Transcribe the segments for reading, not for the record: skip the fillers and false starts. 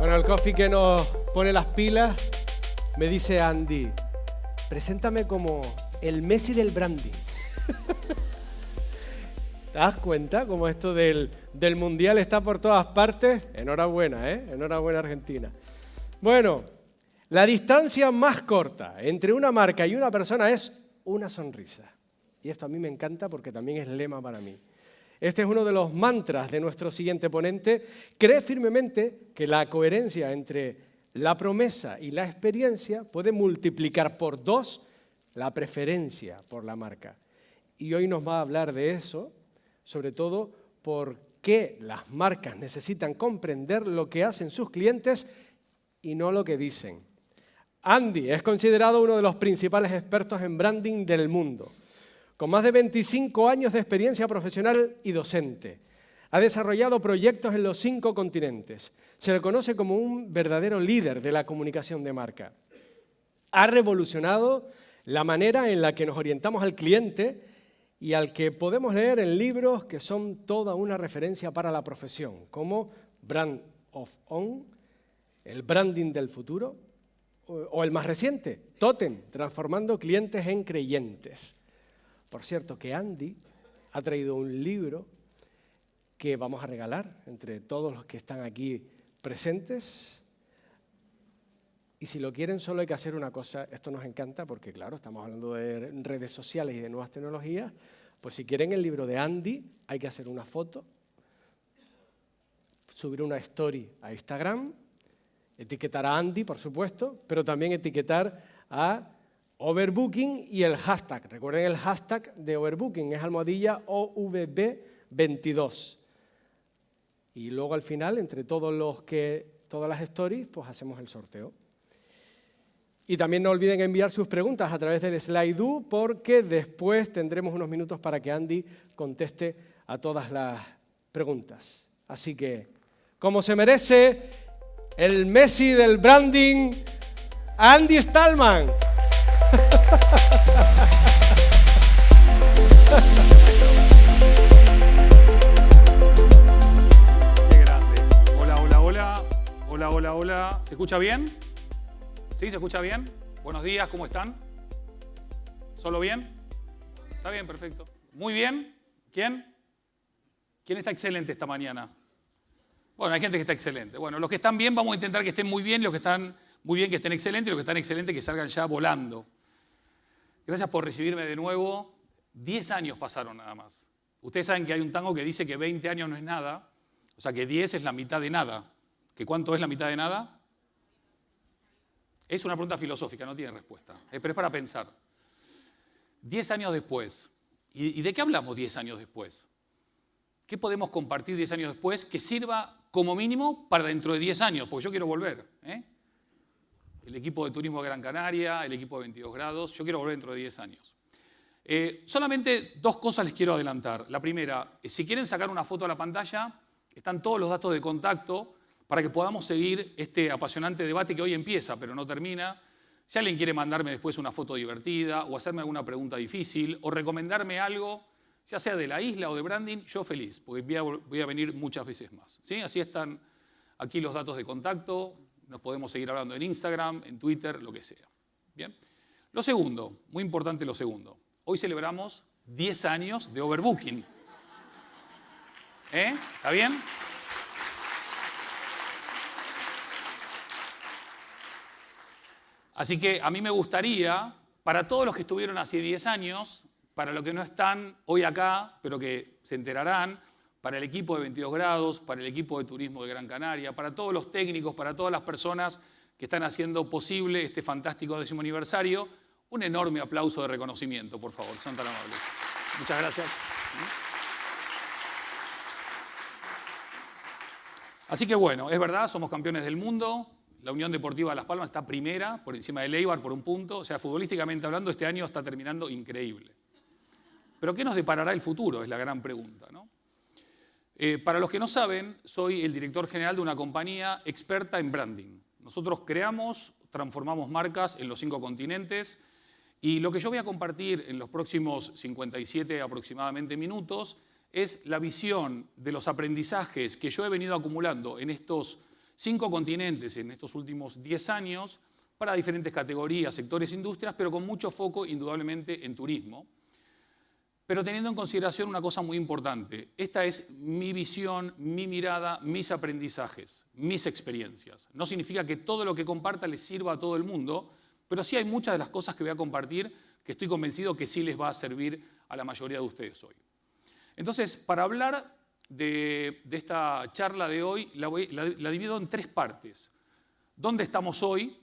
Bueno, el coffee que nos pone las pilas me dice Andy, preséntame como el Messi del branding. ¿Te das cuenta cómo esto del Mundial está por todas partes? Enhorabuena, ¿eh? Enhorabuena, Argentina. Bueno, la distancia más corta entre una marca y una persona es una sonrisa. Y esto a mí me encanta porque también es lema para mí. Este es uno de los mantras de nuestro siguiente ponente. Cree firmemente que la coherencia entre la promesa y la experiencia puede multiplicar por 2 la preferencia por la marca. Y hoy nos va a hablar de eso, sobre todo por qué las marcas necesitan comprender lo que hacen sus clientes y no lo que dicen. Andy es considerado uno de los principales expertos en branding del mundo, con más de 25 años de experiencia profesional y docente. Ha desarrollado proyectos en los 5 continentes. Se le conoce como un verdadero líder de la comunicación de marca. Ha revolucionado la manera en la que nos orientamos al cliente y al que podemos leer en libros que son toda una referencia para la profesión, como Brand of On, el branding del futuro, o el más reciente, Totem, transformando clientes en creyentes. Por cierto, que Andy ha traído un libro que vamos a regalar entre todos los que están aquí presentes. Y si lo quieren, solo hay que hacer una cosa. Esto nos encanta porque, claro, estamos hablando de redes sociales y de nuevas tecnologías. Pues si quieren el libro de Andy, hay que hacer una foto, subir una story a Instagram, etiquetar a Andy, por supuesto, pero también etiquetar a Overbooking y el hashtag. Recuerden el hashtag de Overbooking, es #OVB22. Y luego al final, entre todas las stories, pues hacemos el sorteo. Y también no olviden enviar sus preguntas a través del Slido, porque después tendremos unos minutos para que Andy conteste a todas las preguntas. Así que, como se merece, el Messi del branding, Andy Stallman. Qué grande. Hola, hola, hola. Hola, hola, hola. ¿Se escucha bien? ¿Sí? ¿Se escucha bien? Buenos días, ¿cómo están? ¿Solo bien? Está bien, perfecto. Muy bien. ¿Quién? ¿Quién está excelente esta mañana? Bueno, hay gente que está excelente. Bueno, los que están bien vamos a intentar que estén muy bien, los que están muy bien que estén excelentes y los que están excelentes que salgan ya volando. Gracias por recibirme de nuevo. 10 años pasaron nada más. Ustedes saben que hay un tango que dice que 20 años no es nada, o sea que 10 es la mitad de nada. ¿Que cuánto es la mitad de nada? Es una pregunta filosófica, no tiene respuesta, pero es para pensar. 10 años después. ¿Y de qué hablamos 10 años después? ¿Qué podemos compartir 10 años después que sirva como mínimo para dentro de 10 años? Porque yo quiero volver. El equipo de turismo de Gran Canaria, el equipo de 22 grados, yo quiero volver dentro de 10 años. Solamente 2 cosas les quiero adelantar. La primera, si quieren sacar una foto a la pantalla, están todos los datos de contacto para que podamos seguir este apasionante debate que hoy empieza, pero no termina. Si alguien quiere mandarme después una foto divertida o hacerme alguna pregunta difícil o recomendarme algo, ya sea de la isla o de branding, yo feliz, porque voy a venir muchas veces más. ¿Sí? Así están aquí los datos de contacto, nos podemos seguir hablando en Instagram, en Twitter, lo que sea. ¿Bien? Lo segundo, muy importante lo segundo, hoy celebramos 10 años de Overbooking. ¿Está bien? Así que a mí me gustaría, para todos los que estuvieron hace 10 años, para los que no están hoy acá, pero que se enterarán, para el equipo de 22 grados, para el equipo de turismo de Gran Canaria, para todos los técnicos, para todas las personas que están haciendo posible este fantástico 10º aniversario, un enorme aplauso de reconocimiento, por favor, son tan amables. Muchas gracias. Así que bueno, es verdad, somos campeones del mundo. La Unión Deportiva Las Palmas está primera, por encima del Eibar por un punto. O sea, futbolísticamente hablando, este año está terminando increíble. Pero ¿qué nos deparará el futuro? Es la gran pregunta, ¿no? Para los que no saben, soy el director general de una compañía experta en branding. Nosotros creamos, transformamos marcas en los 5 continentes y lo que yo voy a compartir en los próximos 57 aproximadamente minutos es la visión de los aprendizajes que yo he venido acumulando en estos 5 continentes en estos últimos 10 años para diferentes categorías, sectores, industrias, pero con mucho foco indudablemente en turismo. Pero teniendo en consideración una cosa muy importante, esta es mi visión, mi mirada, mis aprendizajes, mis experiencias. No significa que todo lo que comparta les sirva a todo el mundo, pero sí hay muchas de las cosas que voy a compartir que estoy convencido que sí les va a servir a la mayoría de ustedes hoy. Entonces, para hablar de esta charla de hoy, la divido en 3 partes. ¿Dónde estamos hoy?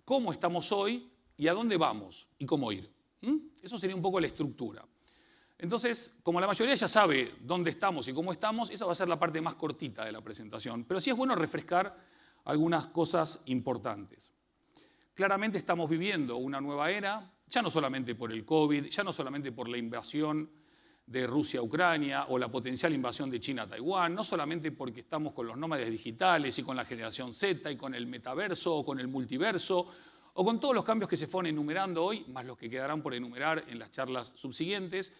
¿Cómo estamos hoy? ¿Y a dónde vamos? ¿Y cómo ir? Eso sería un poco la estructura. Entonces, como la mayoría ya sabe dónde estamos y cómo estamos, esa va a ser la parte más cortita de la presentación. Pero sí es bueno refrescar algunas cosas importantes. Claramente estamos viviendo una nueva era, ya no solamente por el COVID, ya no solamente por la invasión de Rusia a Ucrania o la potencial invasión de China a Taiwán, no solamente porque estamos con los nómades digitales y con la generación Z y con el metaverso o con el multiverso o con todos los cambios que se fueron enumerando hoy, más los que quedarán por enumerar en las charlas subsiguientes.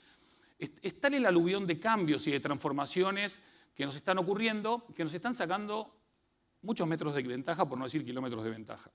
Es tal el aluvión de cambios y de transformaciones que nos están ocurriendo, que nos están sacando muchos metros de ventaja, por no decir kilómetros de ventaja.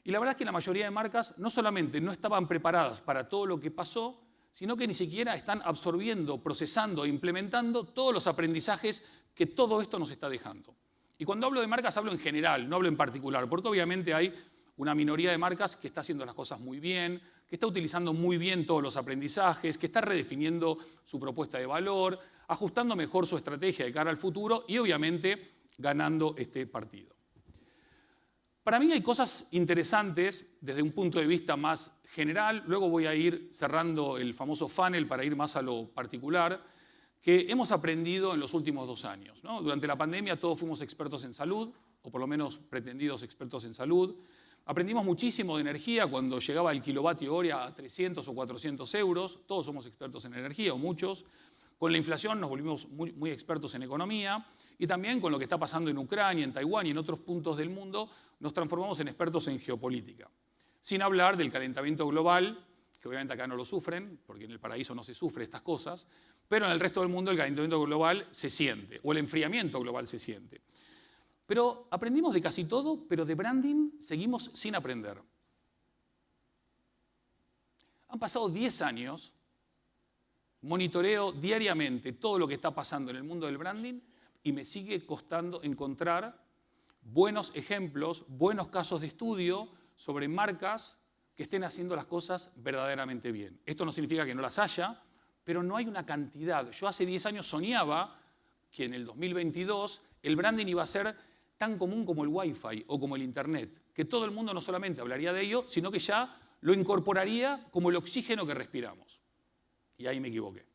Y la verdad es que la mayoría de marcas no solamente no estaban preparadas para todo lo que pasó, sino que ni siquiera están absorbiendo, procesando e implementando todos los aprendizajes que todo esto nos está dejando. Y cuando hablo de marcas hablo en general, no hablo en particular, porque obviamente hay una minoría de marcas que está haciendo las cosas muy bien, que está utilizando muy bien todos los aprendizajes, que está redefiniendo su propuesta de valor, ajustando mejor su estrategia de cara al futuro y obviamente ganando este partido. Para mí hay cosas interesantes desde un punto de vista más general, luego voy a ir cerrando el famoso funnel para ir más a lo particular, que hemos aprendido en los últimos 2 años, ¿no? Durante la pandemia todos fuimos expertos en salud, o por lo menos pretendidos expertos en salud. Aprendimos muchísimo de energía cuando llegaba el kilovatio hora a 300 o 400 euros, todos somos expertos en energía, o muchos. Con la inflación nos volvimos muy expertos en economía y también con lo que está pasando en Ucrania, en Taiwán y en otros puntos del mundo, nos transformamos en expertos en geopolítica. Sin hablar del calentamiento global, que obviamente acá no lo sufren, porque en el paraíso no se sufre estas cosas, pero en el resto del mundo el calentamiento global se siente, o el enfriamiento global se siente. Pero aprendimos de casi todo, pero de branding seguimos sin aprender. Han pasado 10 años, monitoreo diariamente todo lo que está pasando en el mundo del branding y me sigue costando encontrar buenos ejemplos, buenos casos de estudio sobre marcas que estén haciendo las cosas verdaderamente bien. Esto no significa que no las haya, pero no hay una cantidad. Yo hace 10 años soñaba que en el 2022 el branding iba a ser tan común como el Wi-Fi o como el Internet, que todo el mundo no solamente hablaría de ello, sino que ya lo incorporaría como el oxígeno que respiramos. Y ahí me equivoqué.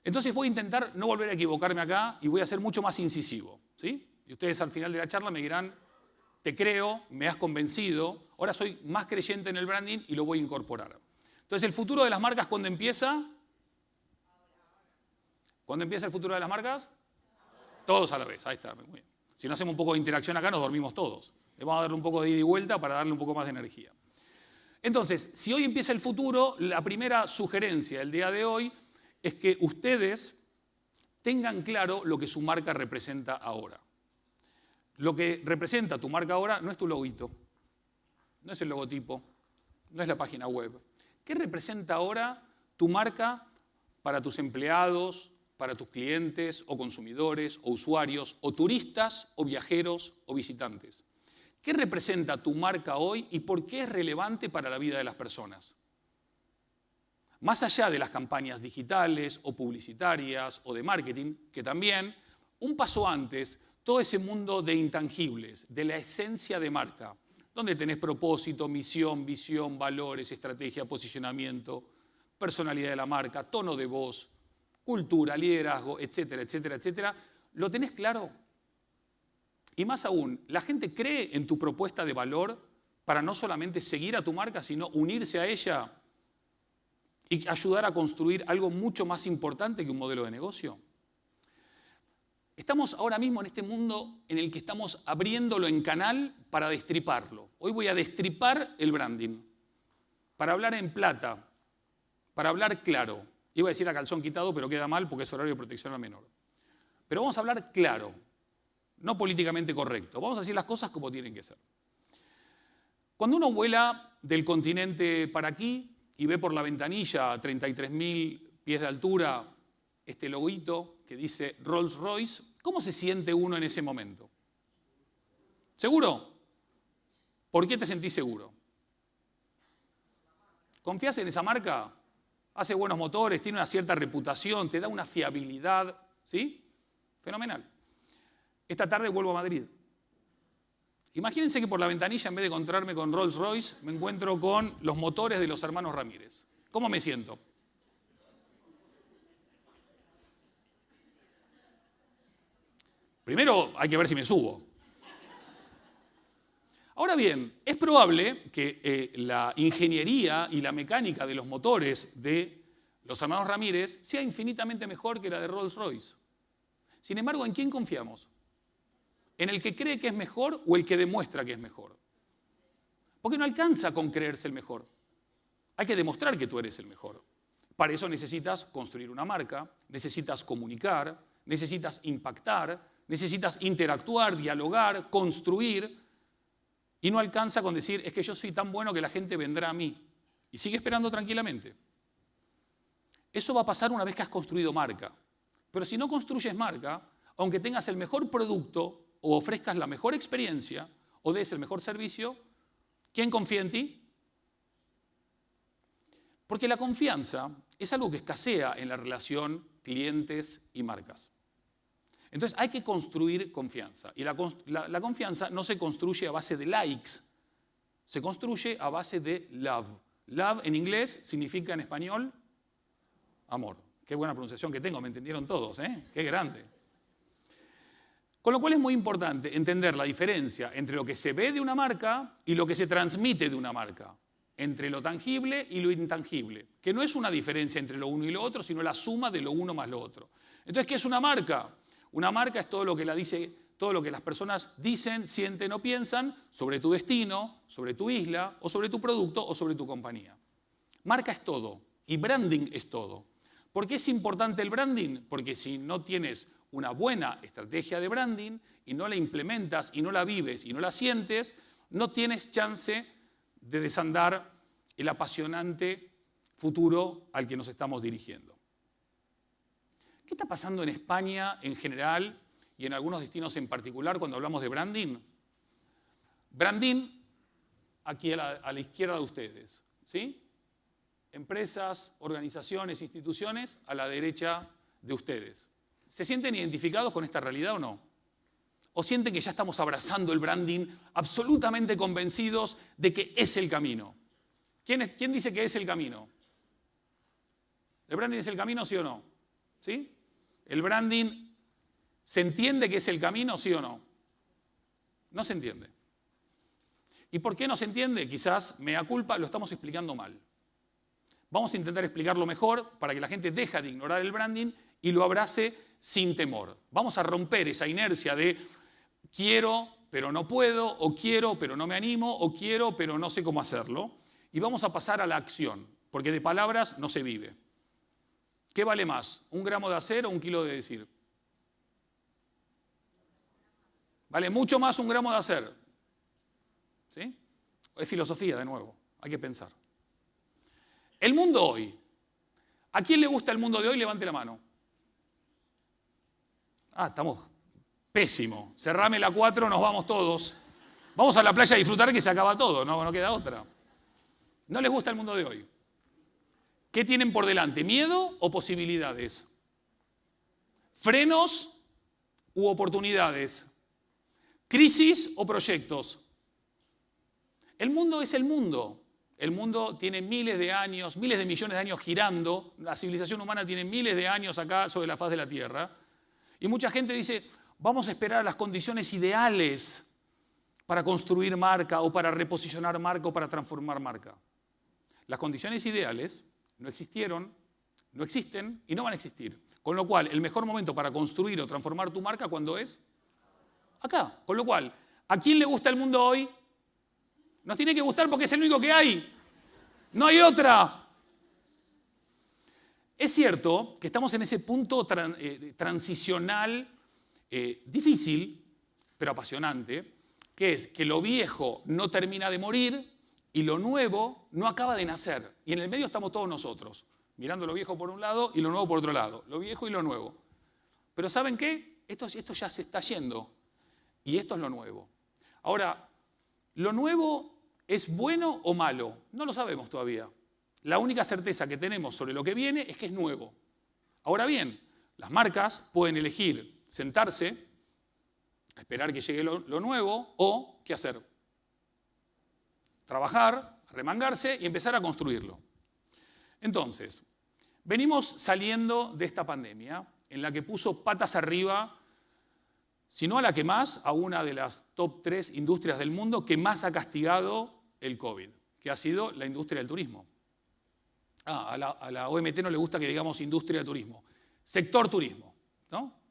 Entonces voy a intentar no volver a equivocarme acá y voy a ser mucho más incisivo, ¿sí? Y ustedes al final de la charla me dirán, te creo, me has convencido, ahora soy más creyente en el branding y lo voy a incorporar. Entonces, ¿el futuro de las marcas cuándo empieza? ¿Cuándo empieza el futuro de las marcas? Todos a la vez, ahí está, muy bien. Si no hacemos un poco de interacción acá, nos dormimos todos. Le vamos a darle un poco de ida y vuelta para darle un poco más de energía. Entonces, si hoy empieza el futuro, la primera sugerencia del día de hoy es que ustedes tengan claro lo que su marca representa ahora. Lo que representa tu marca ahora no es tu loguito, no es el logotipo, no es la página web. ¿Qué representa ahora tu marca para tus empleados, para tus clientes o consumidores o usuarios o turistas o viajeros o visitantes? ¿Qué representa tu marca hoy y por qué es relevante para la vida de las personas? Más allá de las campañas digitales o publicitarias o de marketing, que también, un paso antes, todo ese mundo de intangibles, de la esencia de marca, donde tenés propósito, misión, visión, valores, estrategia, posicionamiento, personalidad de la marca, tono de voz, cultura, liderazgo, etcétera, etcétera, etcétera, ¿lo tenés claro? Y más aún, ¿la gente cree en tu propuesta de valor para no solamente seguir a tu marca, sino unirse a ella y ayudar a construir algo mucho más importante que un modelo de negocio? Estamos ahora mismo en este mundo en el que estamos abriéndolo en canal para destriparlo. Hoy voy a destripar el branding, para hablar en plata, para hablar claro. Iba a decir a calzón quitado, pero queda mal porque es horario de protección al menor. Pero vamos a hablar claro. no políticamente correcto. Vamos a decir las cosas como tienen que ser. Cuando uno vuela del continente para aquí y ve por la ventanilla a 33.000 pies de altura este loguito que dice Rolls Royce, ¿cómo se siente uno en ese momento? ¿Seguro? ¿Por qué te sentís seguro? ¿Confías en esa marca? Hace buenos motores, tiene una cierta reputación, te da una fiabilidad, ¿sí? Fenomenal. Esta tarde vuelvo a Madrid. Imagínense que por la ventanilla, en vez de encontrarme con Rolls Royce, me encuentro con los motores de los hermanos Ramírez. ¿Cómo me siento? Primero hay que ver si me subo. Ahora bien, es probable que la ingeniería y la mecánica de los motores de los hermanos Ramírez sea infinitamente mejor que la de Rolls Royce. Sin embargo, ¿en quién confiamos? ¿En el que cree que es mejor o el que demuestra que es mejor? Porque no alcanza con creerse el mejor. Hay que demostrar que tú eres el mejor. Para eso necesitas construir una marca, necesitas comunicar, necesitas impactar, necesitas interactuar, dialogar, construir. Y no alcanza con decir, es que yo soy tan bueno que la gente vendrá a mí. Y sigue esperando tranquilamente. Eso va a pasar una vez que has construido marca. Pero si no construyes marca, aunque tengas el mejor producto o ofrezcas la mejor experiencia o des el mejor servicio, ¿quién confía en ti? Porque la confianza es algo que escasea en la relación clientes y marcas. Entonces hay que construir confianza. Y la confianza no se construye a base de likes, se construye a base de love. Love en inglés significa en español amor. Qué buena pronunciación que tengo, me entendieron todos, ¿eh? Qué grande. Con lo cual es muy importante entender la diferencia entre lo que se ve de una marca y lo que se transmite de una marca. Entre lo tangible y lo intangible. Que no es una diferencia entre lo uno y lo otro, sino la suma de lo uno más lo otro. Entonces, ¿qué es una marca? Una marca es todo lo que las personas dicen, sienten o piensan sobre tu destino, sobre tu isla, o sobre tu producto, o sobre tu compañía. Marca es todo, y branding es todo. ¿Por qué es importante el branding? Porque si no tienes una buena estrategia de branding, y no la implementas, y no la vives, y no la sientes, no tienes chance de desandar el apasionante futuro al que nos estamos dirigiendo. ¿Qué está pasando en España en general y en algunos destinos en particular cuando hablamos de branding? Branding, aquí a la izquierda de ustedes, ¿sí? Empresas, organizaciones, instituciones, a la derecha de ustedes. ¿Se sienten identificados con esta realidad o no? ¿O sienten que ya estamos abrazando el branding absolutamente convencidos de que es el camino? ¿Quién dice que es el camino? ¿El branding es el camino, sí o no? ¿Sí? ¿El branding se entiende que es el camino, sí o no? No se entiende. ¿Y por qué no se entiende? Quizás, mea culpa, lo estamos explicando mal. Vamos a intentar explicarlo mejor para que la gente deje de ignorar el branding y lo abrace sin temor. Vamos a romper esa inercia de quiero, pero no puedo, o quiero, pero no me animo, o quiero, pero no sé cómo hacerlo. Y vamos a pasar a la acción, porque de palabras no se vive. ¿Qué vale más? ¿1 gramo de hacer o 1 kilo de decir? Vale mucho más 1 gramo de hacer. ¿Sí? Es filosofía de nuevo, hay que pensar. El mundo hoy. ¿A quién le gusta el mundo de hoy? Levante la mano. Estamos pésimo. Cerrame la 4, nos vamos todos. Vamos a la playa a disfrutar que se acaba todo, no queda otra. ¿No les gusta el mundo de hoy? ¿Qué tienen por delante? ¿Miedo o posibilidades? ¿Frenos u oportunidades? ¿Crisis o proyectos? El mundo es el mundo. El mundo tiene miles de años, miles de millones de años girando. La civilización humana tiene miles de años acá sobre la faz de la Tierra. Y mucha gente dice, vamos a esperar las condiciones ideales para construir marca o para reposicionar marca o para transformar marca. Las condiciones ideales no existieron, no existen y no van a existir. Con lo cual, el mejor momento para construir o transformar tu marca, ¿cuándo es? Acá. Con lo cual, ¿a quién le gusta el mundo hoy? Nos tiene que gustar porque es el único que hay. No hay otra. Es cierto que estamos en ese punto transicional difícil pero apasionante, que es que lo viejo no termina de morir y lo nuevo no acaba de nacer. Y en el medio estamos todos nosotros, mirando lo viejo por un lado y lo nuevo por otro lado, lo viejo y lo nuevo. Pero ¿saben qué? Esto ya se está yendo y esto es lo nuevo. Ahora, ¿lo nuevo es bueno o malo? No lo sabemos todavía. La única certeza que tenemos sobre lo que viene es que es nuevo. Ahora bien, las marcas pueden elegir sentarse, a esperar que llegue lo nuevo, o ¿qué hacer? Trabajar, remangarse y empezar a construirlo. Entonces, venimos saliendo de esta pandemia en la que puso patas arriba, si no a la que más, a una de las top 3 industrias del mundo que más ha castigado el COVID, que ha sido la industria del turismo. A la OMT no le gusta que digamos industria de turismo. Sector turismo, ¿no?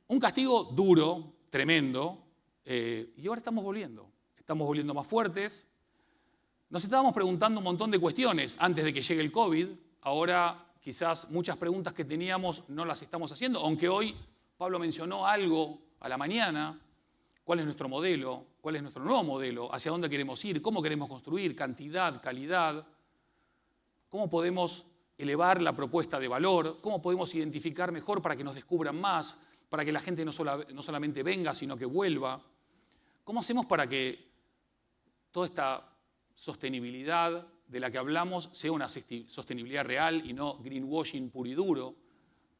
Un castigo duro, tremendo, y ahora estamos volviendo más fuertes. Nos estábamos preguntando un montón de cuestiones antes de que llegue el COVID, ahora quizás muchas preguntas que teníamos no las estamos haciendo, aunque hoy Pablo mencionó algo a la mañana, cuál es nuestro modelo, cuál es nuestro nuevo modelo, hacia dónde queremos ir, cómo queremos construir, cantidad, calidad, cómo podemos elevar la propuesta de valor, cómo podemos identificar mejor para que nos descubran más, para que la gente no solamente venga, sino que vuelva. ¿Cómo hacemos para que toda esta sostenibilidad de la que hablamos sea una sostenibilidad real y no greenwashing puro y duro?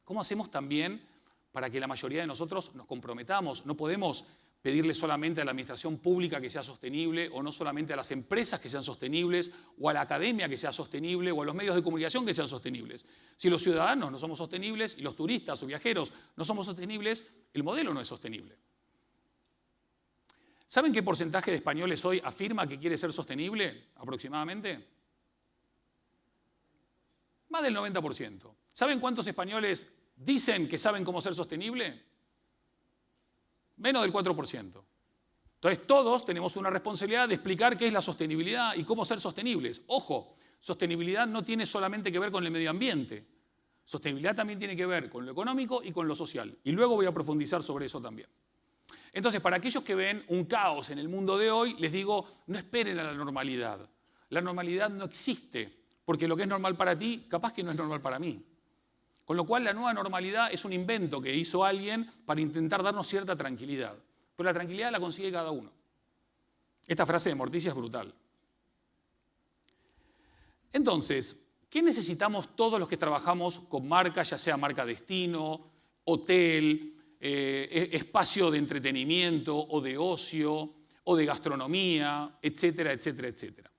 ¿Cómo hacemos también para que la mayoría de nosotros nos comprometamos? No podemos pedirle solamente a la administración pública que sea sostenible, o no solamente a las empresas que sean sostenibles, o a la academia que sea sostenible, o a los medios de comunicación que sean sostenibles. Si los ciudadanos no somos sostenibles y los turistas o viajeros no somos sostenibles, el modelo no es sostenible. ¿Saben qué porcentaje de españoles hoy afirma que quiere ser sostenible aproximadamente? Más del 90%. ¿Saben cuántos españoles dicen que saben cómo ser sostenible? Menos del 4%. Entonces todos tenemos una responsabilidad de explicar qué es la sostenibilidad y cómo ser sostenibles. Ojo, sostenibilidad no tiene solamente que ver con el medio ambiente. Sostenibilidad también tiene que ver con lo económico y con lo social. Y luego voy a profundizar sobre eso también. Entonces, para aquellos que ven un caos en el mundo de hoy, les digo, no esperen a la normalidad. La normalidad no existe, porque lo que es normal para ti, capaz que no es normal para mí. Con lo cual, la nueva normalidad es un invento que hizo alguien para intentar darnos cierta tranquilidad. Pero la tranquilidad la consigue cada uno. Esta frase de Morticia es brutal. Entonces, ¿qué necesitamos todos los que trabajamos con marcas, ya sea marca destino, hotel, espacio de entretenimiento o de ocio o de gastronomía, etcétera, etcétera, etcétera?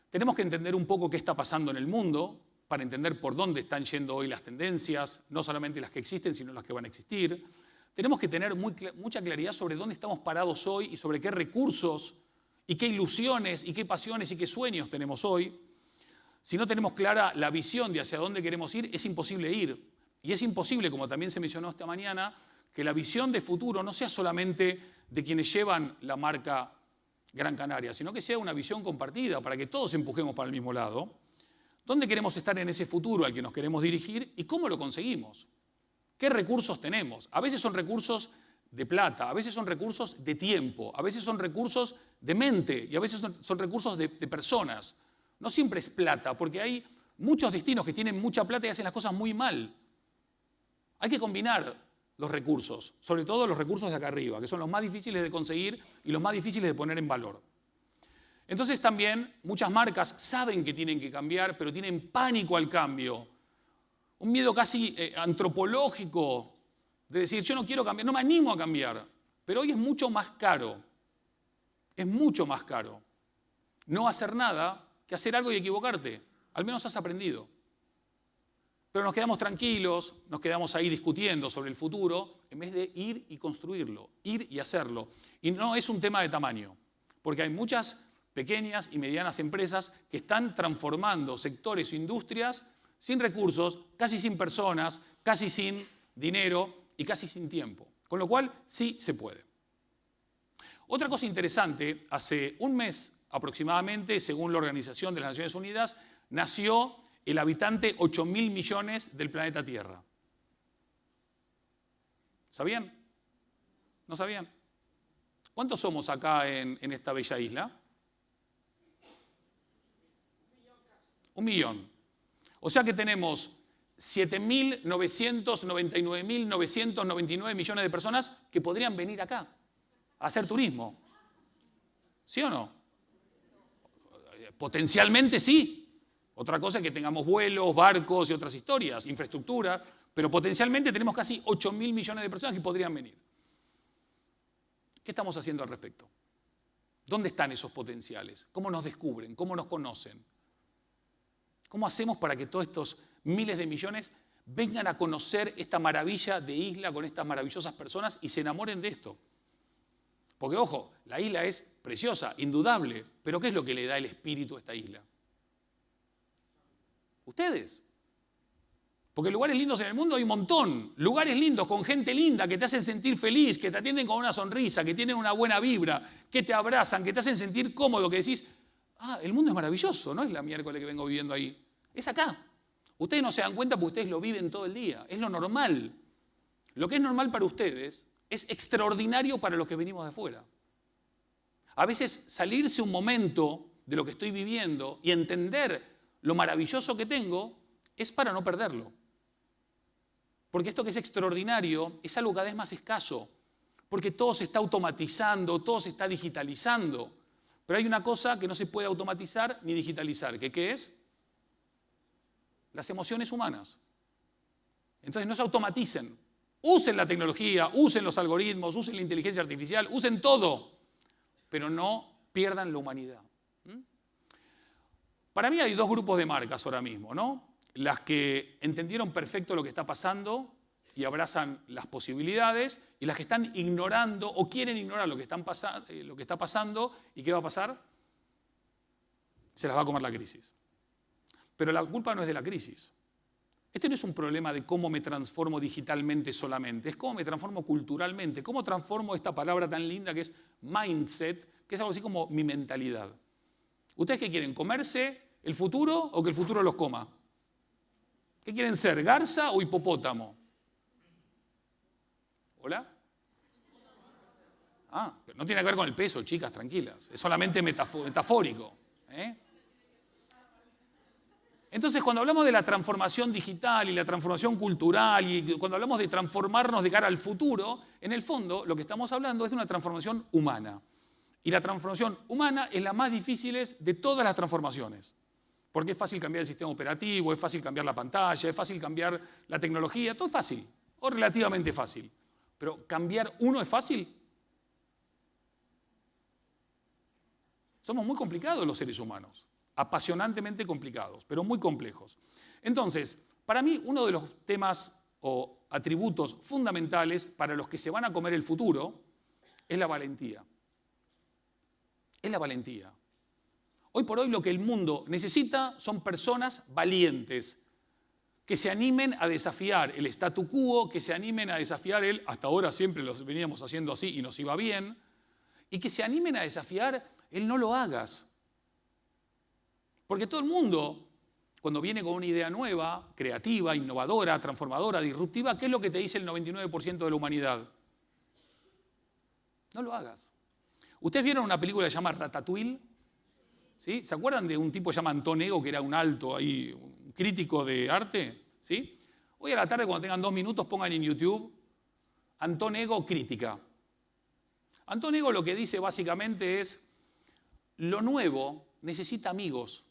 Tenemos que entender un poco qué está pasando en el mundo para entender por dónde están yendo hoy las tendencias, no solamente las que existen, sino las que van a existir. Tenemos que tener mucha claridad sobre dónde estamos parados hoy y sobre qué recursos y qué ilusiones y qué pasiones y qué sueños tenemos hoy. Si no tenemos clara la visión de hacia dónde queremos ir, es imposible ir. Y es imposible, como también se mencionó esta mañana, que la visión de futuro no sea solamente de quienes llevan la marca Gran Canaria, sino que sea una visión compartida para que todos empujemos para el mismo lado. ¿Dónde queremos estar en ese futuro al que nos queremos dirigir y cómo lo conseguimos? ¿Qué recursos tenemos? A veces son recursos de plata, a veces son recursos de tiempo, a veces son recursos de mente y a veces son recursos de personas. No siempre es plata, porque hay muchos destinos que tienen mucha plata y hacen las cosas muy mal. Hay que combinar los recursos, sobre todo los recursos de acá arriba, que son los más difíciles de conseguir y los más difíciles de poner en valor. Entonces también muchas marcas saben que tienen que cambiar, pero tienen pánico al cambio. Un miedo casi antropológico de decir, yo no quiero cambiar, no me animo a cambiar. Pero hoy es mucho más caro no hacer nada que hacer algo y equivocarte. Al menos has aprendido. Pero nos quedamos tranquilos, nos quedamos ahí discutiendo sobre el futuro, en vez de ir y construirlo, ir y hacerlo. Y no es un tema de tamaño, porque hay muchas pequeñas y medianas empresas que están transformando sectores o industrias sin recursos, casi sin personas, casi sin dinero y casi sin tiempo. Con lo cual, sí se puede. Otra cosa interesante, hace un mes aproximadamente, según la Organización de las Naciones Unidas, nació el habitante 8.000 millones del planeta Tierra. ¿Sabían? ¿No sabían? ¿Cuántos somos acá en esta bella isla? 1 millón. O sea que tenemos 7.999.999 millones de personas que podrían venir acá a hacer turismo. ¿Sí o no? Potencialmente sí. Otra cosa es que tengamos vuelos, barcos y otras historias, infraestructura, pero potencialmente tenemos casi 8.000 millones de personas que podrían venir. ¿Qué estamos haciendo al respecto? ¿Dónde están esos potenciales? ¿Cómo nos descubren? ¿Cómo nos conocen? ¿Cómo hacemos para que todos estos miles de millones vengan a conocer esta maravilla de isla con estas maravillosas personas y se enamoren de esto? Porque, ojo, la isla es preciosa, indudable, pero ¿qué es lo que le da el espíritu a esta isla? Ustedes. Porque lugares lindos en el mundo hay un montón. Lugares lindos con gente linda que te hacen sentir feliz, que te atienden con una sonrisa, que tienen una buena vibra, que te abrazan, que te hacen sentir cómodo, que decís, el mundo es maravilloso, no es la miércoles que vengo viviendo ahí. Es acá. Ustedes no se dan cuenta porque ustedes lo viven todo el día. Es lo normal. Lo que es normal para ustedes es extraordinario para los que venimos de afuera. A veces salirse un momento de lo que estoy viviendo y entender lo maravilloso que tengo es para no perderlo. Porque esto que es extraordinario es algo cada vez más escaso. Porque todo se está automatizando, todo se está digitalizando. Pero hay una cosa que no se puede automatizar ni digitalizar. ¿Qué es? Las emociones humanas. Entonces no se automaticen. Usen la tecnología, usen los algoritmos, usen la inteligencia artificial, usen todo. Pero no pierdan la humanidad. Para mí hay 2 grupos de marcas ahora mismo, ¿no? Las que entendieron perfecto lo que está pasando y abrazan las posibilidades, y las que están ignorando o quieren ignorar lo que está pasando. ¿Y qué va a pasar? Se las va a comer la crisis. Pero la culpa no es de la crisis. Este no es un problema de cómo me transformo digitalmente solamente, es cómo me transformo culturalmente, cómo transformo esta palabra tan linda que es mindset, que es algo así como mi mentalidad. ¿Ustedes qué quieren? ¿Comerse el futuro o que el futuro los coma? ¿Qué quieren ser? ¿Garza o hipopótamo? ¿Hola? Pero no tiene que ver con el peso, chicas, tranquilas. Es solamente metafórico. Entonces, cuando hablamos de la transformación digital y la transformación cultural y cuando hablamos de transformarnos de cara al futuro, en el fondo lo que estamos hablando es de una transformación humana. Y la transformación humana es la más difícil de todas las transformaciones. Porque es fácil cambiar el sistema operativo, es fácil cambiar la pantalla, es fácil cambiar la tecnología, todo es fácil, o relativamente fácil. Pero ¿cambiar uno es fácil? Somos muy complicados los seres humanos, apasionantemente complicados, pero muy complejos. Entonces, para mí uno de los temas o atributos fundamentales para los que se van a comer el futuro es la valentía. Es la valentía. Hoy por hoy lo que el mundo necesita son personas valientes, que se animen a desafiar el statu quo, que se animen a desafiar hasta ahora siempre lo veníamos haciendo así y nos iba bien, y que se animen a desafiar el no lo hagas. Porque todo el mundo, cuando viene con una idea nueva, creativa, innovadora, transformadora, disruptiva, ¿qué es lo que te dice el 99% de la humanidad? No lo hagas. ¿Ustedes vieron una película que se llama Ratatouille? ¿Sí? ¿Se acuerdan de un tipo que se llama Antón Ego, que era un alto ahí, un crítico de arte? ¿Sí? Hoy a la tarde, cuando tengan 2 minutos, pongan en YouTube Antón Ego crítica. Antón Ego lo que dice básicamente es, lo nuevo necesita amigos.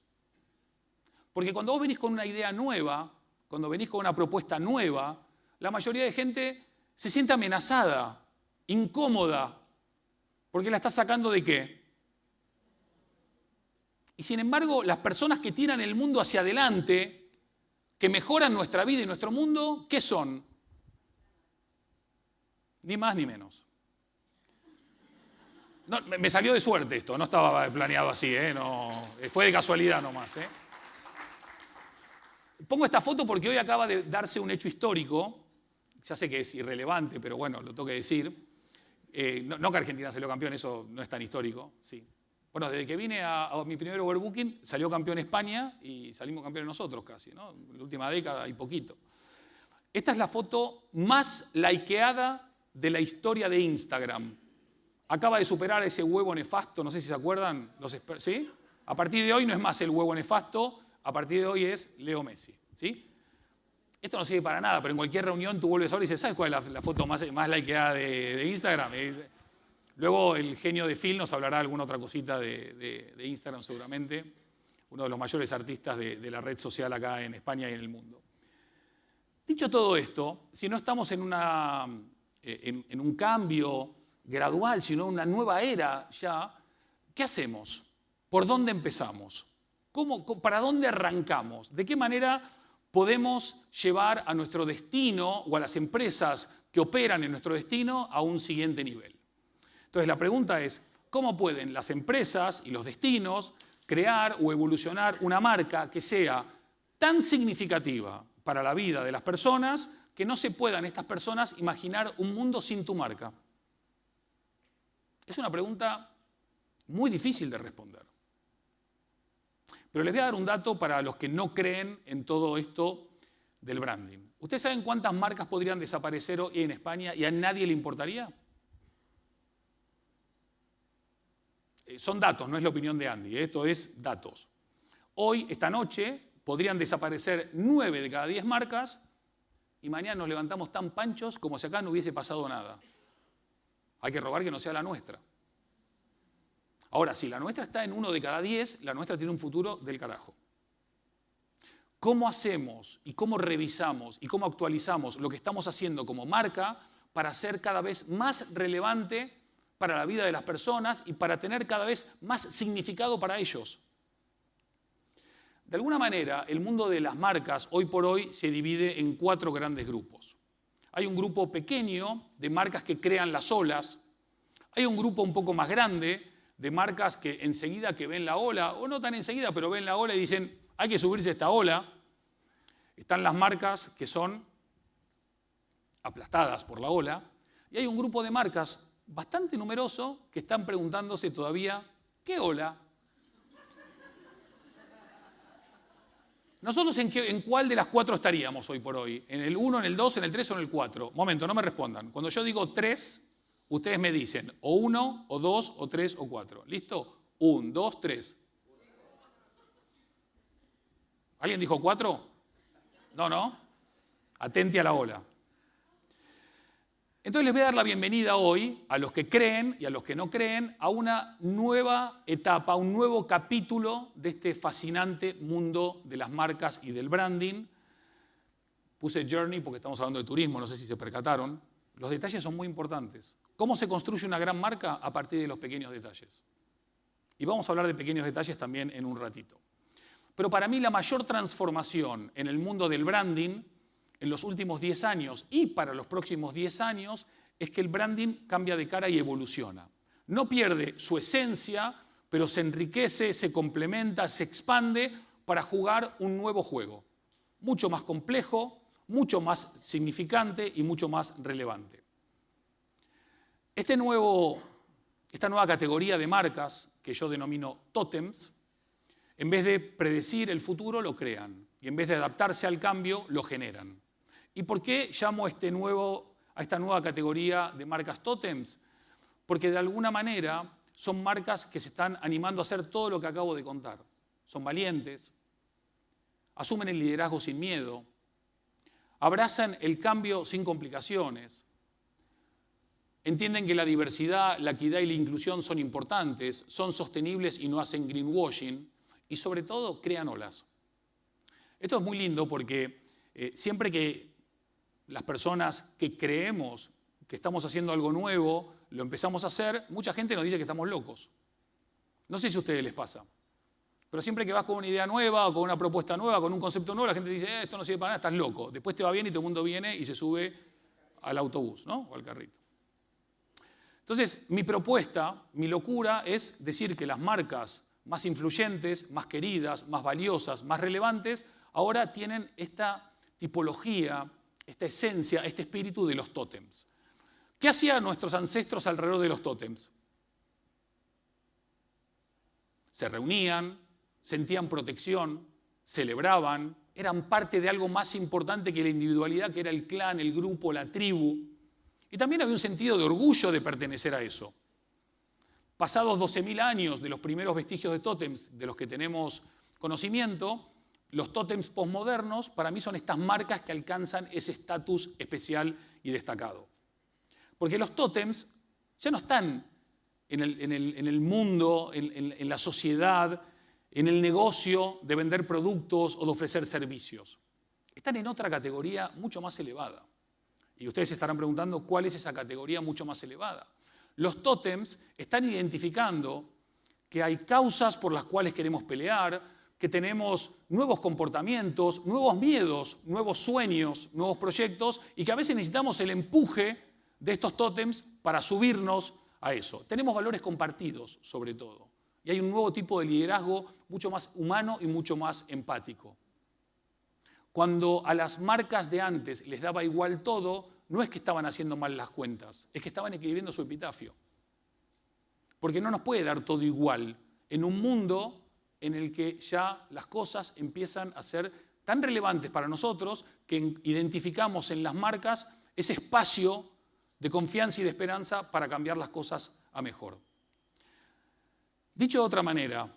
Porque cuando vos venís con una idea nueva, cuando venís con una propuesta nueva, la mayoría de gente se siente amenazada, incómoda, porque la está sacando ¿de qué? Y sin embargo, las personas que tiran el mundo hacia adelante, que mejoran nuestra vida y nuestro mundo, ¿qué son? Ni más ni menos. No, me salió de suerte esto, no estaba planeado así, no, fue de casualidad nomás. Pongo esta foto porque hoy acaba de darse un hecho histórico, ya sé que es irrelevante, pero bueno, lo tengo que decir. No que Argentina salió campeón, eso no es tan histórico, sí. Bueno, desde que vine a mi primer overbooking, salió campeón España y salimos campeones nosotros casi, ¿no? En la última década y poquito. Esta es la foto más likeada de la historia de Instagram. Acaba de superar ese huevo nefasto, no sé si se acuerdan, ¿sí? A partir de hoy no es más el huevo nefasto, a partir de hoy es Leo Messi, ¿sí? Esto no sirve para nada, pero en cualquier reunión tú vuelves ahora y dices, ¿sabes cuál es la foto más likeada de Instagram? Luego el genio de Phil nos hablará alguna otra cosita de Instagram seguramente, uno de los mayores artistas de la red social acá en España y en el mundo. Dicho todo esto, si no estamos en un cambio gradual, sino en una nueva era ya, ¿qué hacemos? ¿Por dónde empezamos? ¿Para dónde arrancamos? ¿De qué manera podemos llevar a nuestro destino o a las empresas que operan en nuestro destino a un siguiente nivel? Entonces la pregunta es, ¿cómo pueden las empresas y los destinos crear o evolucionar una marca que sea tan significativa para la vida de las personas que no se puedan estas personas imaginar un mundo sin tu marca? Es una pregunta muy difícil de responder. Pero les voy a dar un dato para los que no creen en todo esto del branding. ¿Ustedes saben cuántas marcas podrían desaparecer hoy en España y a nadie le importaría? Son datos, no es la opinión de Andy, esto es datos. Hoy, esta noche, podrían desaparecer 9 de cada 10 marcas y mañana nos levantamos tan panchos como si acá no hubiese pasado nada. Hay que rogar que no sea la nuestra. Ahora, si la nuestra está en 1 de cada 10, la nuestra tiene un futuro del carajo. ¿Cómo hacemos y cómo revisamos y cómo actualizamos lo que estamos haciendo como marca para ser cada vez más relevante para la vida de las personas y para tener cada vez más significado para ellos? De alguna manera, el mundo de las marcas hoy por hoy se divide en 4 grandes grupos. Hay un grupo pequeño de marcas que crean las olas. Hay un grupo un poco más grande de marcas que enseguida que ven la ola, o no tan enseguida, pero ven la ola y dicen, hay que subirse a esta ola. Están las marcas que son aplastadas por la ola. Y hay un grupo de marcas bastante numeroso que están preguntándose todavía, ¿qué ola? ¿Nosotros en cuál de las 4 estaríamos hoy por hoy? ¿En el 1, en el 2, en el 3 o en el 4? Momento, no me respondan. Cuando yo digo 3, ustedes me dicen o 1, o 2, o 3, o 4. ¿Listo? 1, 2, 3. ¿Alguien dijo 4? No. Atente a la ola. Entonces les voy a dar la bienvenida hoy a los que creen y a los que no creen a una nueva etapa, un nuevo capítulo de este fascinante mundo de las marcas y del branding. Puse Journey porque estamos hablando de turismo, no sé si se percataron. Los detalles son muy importantes. ¿Cómo se construye una gran marca? A partir de los pequeños detalles. Y vamos a hablar de pequeños detalles también en un ratito. Pero para mí la mayor transformación en el mundo del branding en los últimos 10 años y para los próximos 10 años es que el branding cambia de cara y evoluciona. No pierde su esencia, pero se enriquece, se complementa, se expande para jugar un nuevo juego. Mucho más complejo, mucho más significante y mucho más relevante. Esta nueva categoría de marcas, que yo denomino tótems, en vez de predecir el futuro, lo crean. Y en vez de adaptarse al cambio, lo generan. ¿Y por qué llamo a esta nueva categoría de marcas tótems? Porque de alguna manera son marcas que se están animando a hacer todo lo que acabo de contar. Son valientes, asumen el liderazgo sin miedo, abrazan el cambio sin complicaciones, entienden que la diversidad, la equidad y la inclusión son importantes, son sostenibles y no hacen greenwashing, y sobre todo crean olas. Esto es muy lindo porque siempre que las personas que creemos que estamos haciendo algo nuevo, lo empezamos a hacer, mucha gente nos dice que estamos locos. No sé si a ustedes les pasa, pero siempre que vas con una idea nueva, o con una propuesta nueva, con un concepto nuevo, la gente dice, esto no sirve para nada, estás loco. Después te va bien y todo el mundo viene y se sube al autobús, ¿no? O al carrito. Entonces, mi propuesta, mi locura es decir que las marcas más influyentes, más queridas, más valiosas, más relevantes, ahora tienen esta tipología, esta esencia, este espíritu de los tótems. ¿Qué hacían nuestros ancestros alrededor de los tótems? Se reunían, sentían protección, celebraban, eran parte de algo más importante que la individualidad, que era el clan, el grupo, la tribu. Y también había un sentido de orgullo de pertenecer a eso. Pasados 12.000 años de los primeros vestigios de tótems de los que tenemos conocimiento, los tótems posmodernos para mí son estas marcas que alcanzan ese estatus especial y destacado. Porque los tótems ya no están en el mundo, en la sociedad, en el negocio de vender productos o de ofrecer servicios. Están en otra categoría mucho más elevada. Y ustedes se estarán preguntando cuál es esa categoría mucho más elevada. Los tótems están identificando que hay causas por las cuales queremos pelear, que tenemos nuevos comportamientos, nuevos miedos, nuevos sueños, nuevos proyectos y que a veces necesitamos el empuje de estos tótems para subirnos a eso. Tenemos valores compartidos, sobre todo. Y hay un nuevo tipo de liderazgo mucho más humano y mucho más empático. Cuando a las marcas de antes les daba igual todo, no es que estaban haciendo mal las cuentas, es que estaban escribiendo su epitafio. Porque no nos puede dar todo igual en un mundo en el que ya las cosas empiezan a ser tan relevantes para nosotros que identificamos en las marcas ese espacio de confianza y de esperanza para cambiar las cosas a mejor. Dicho de otra manera,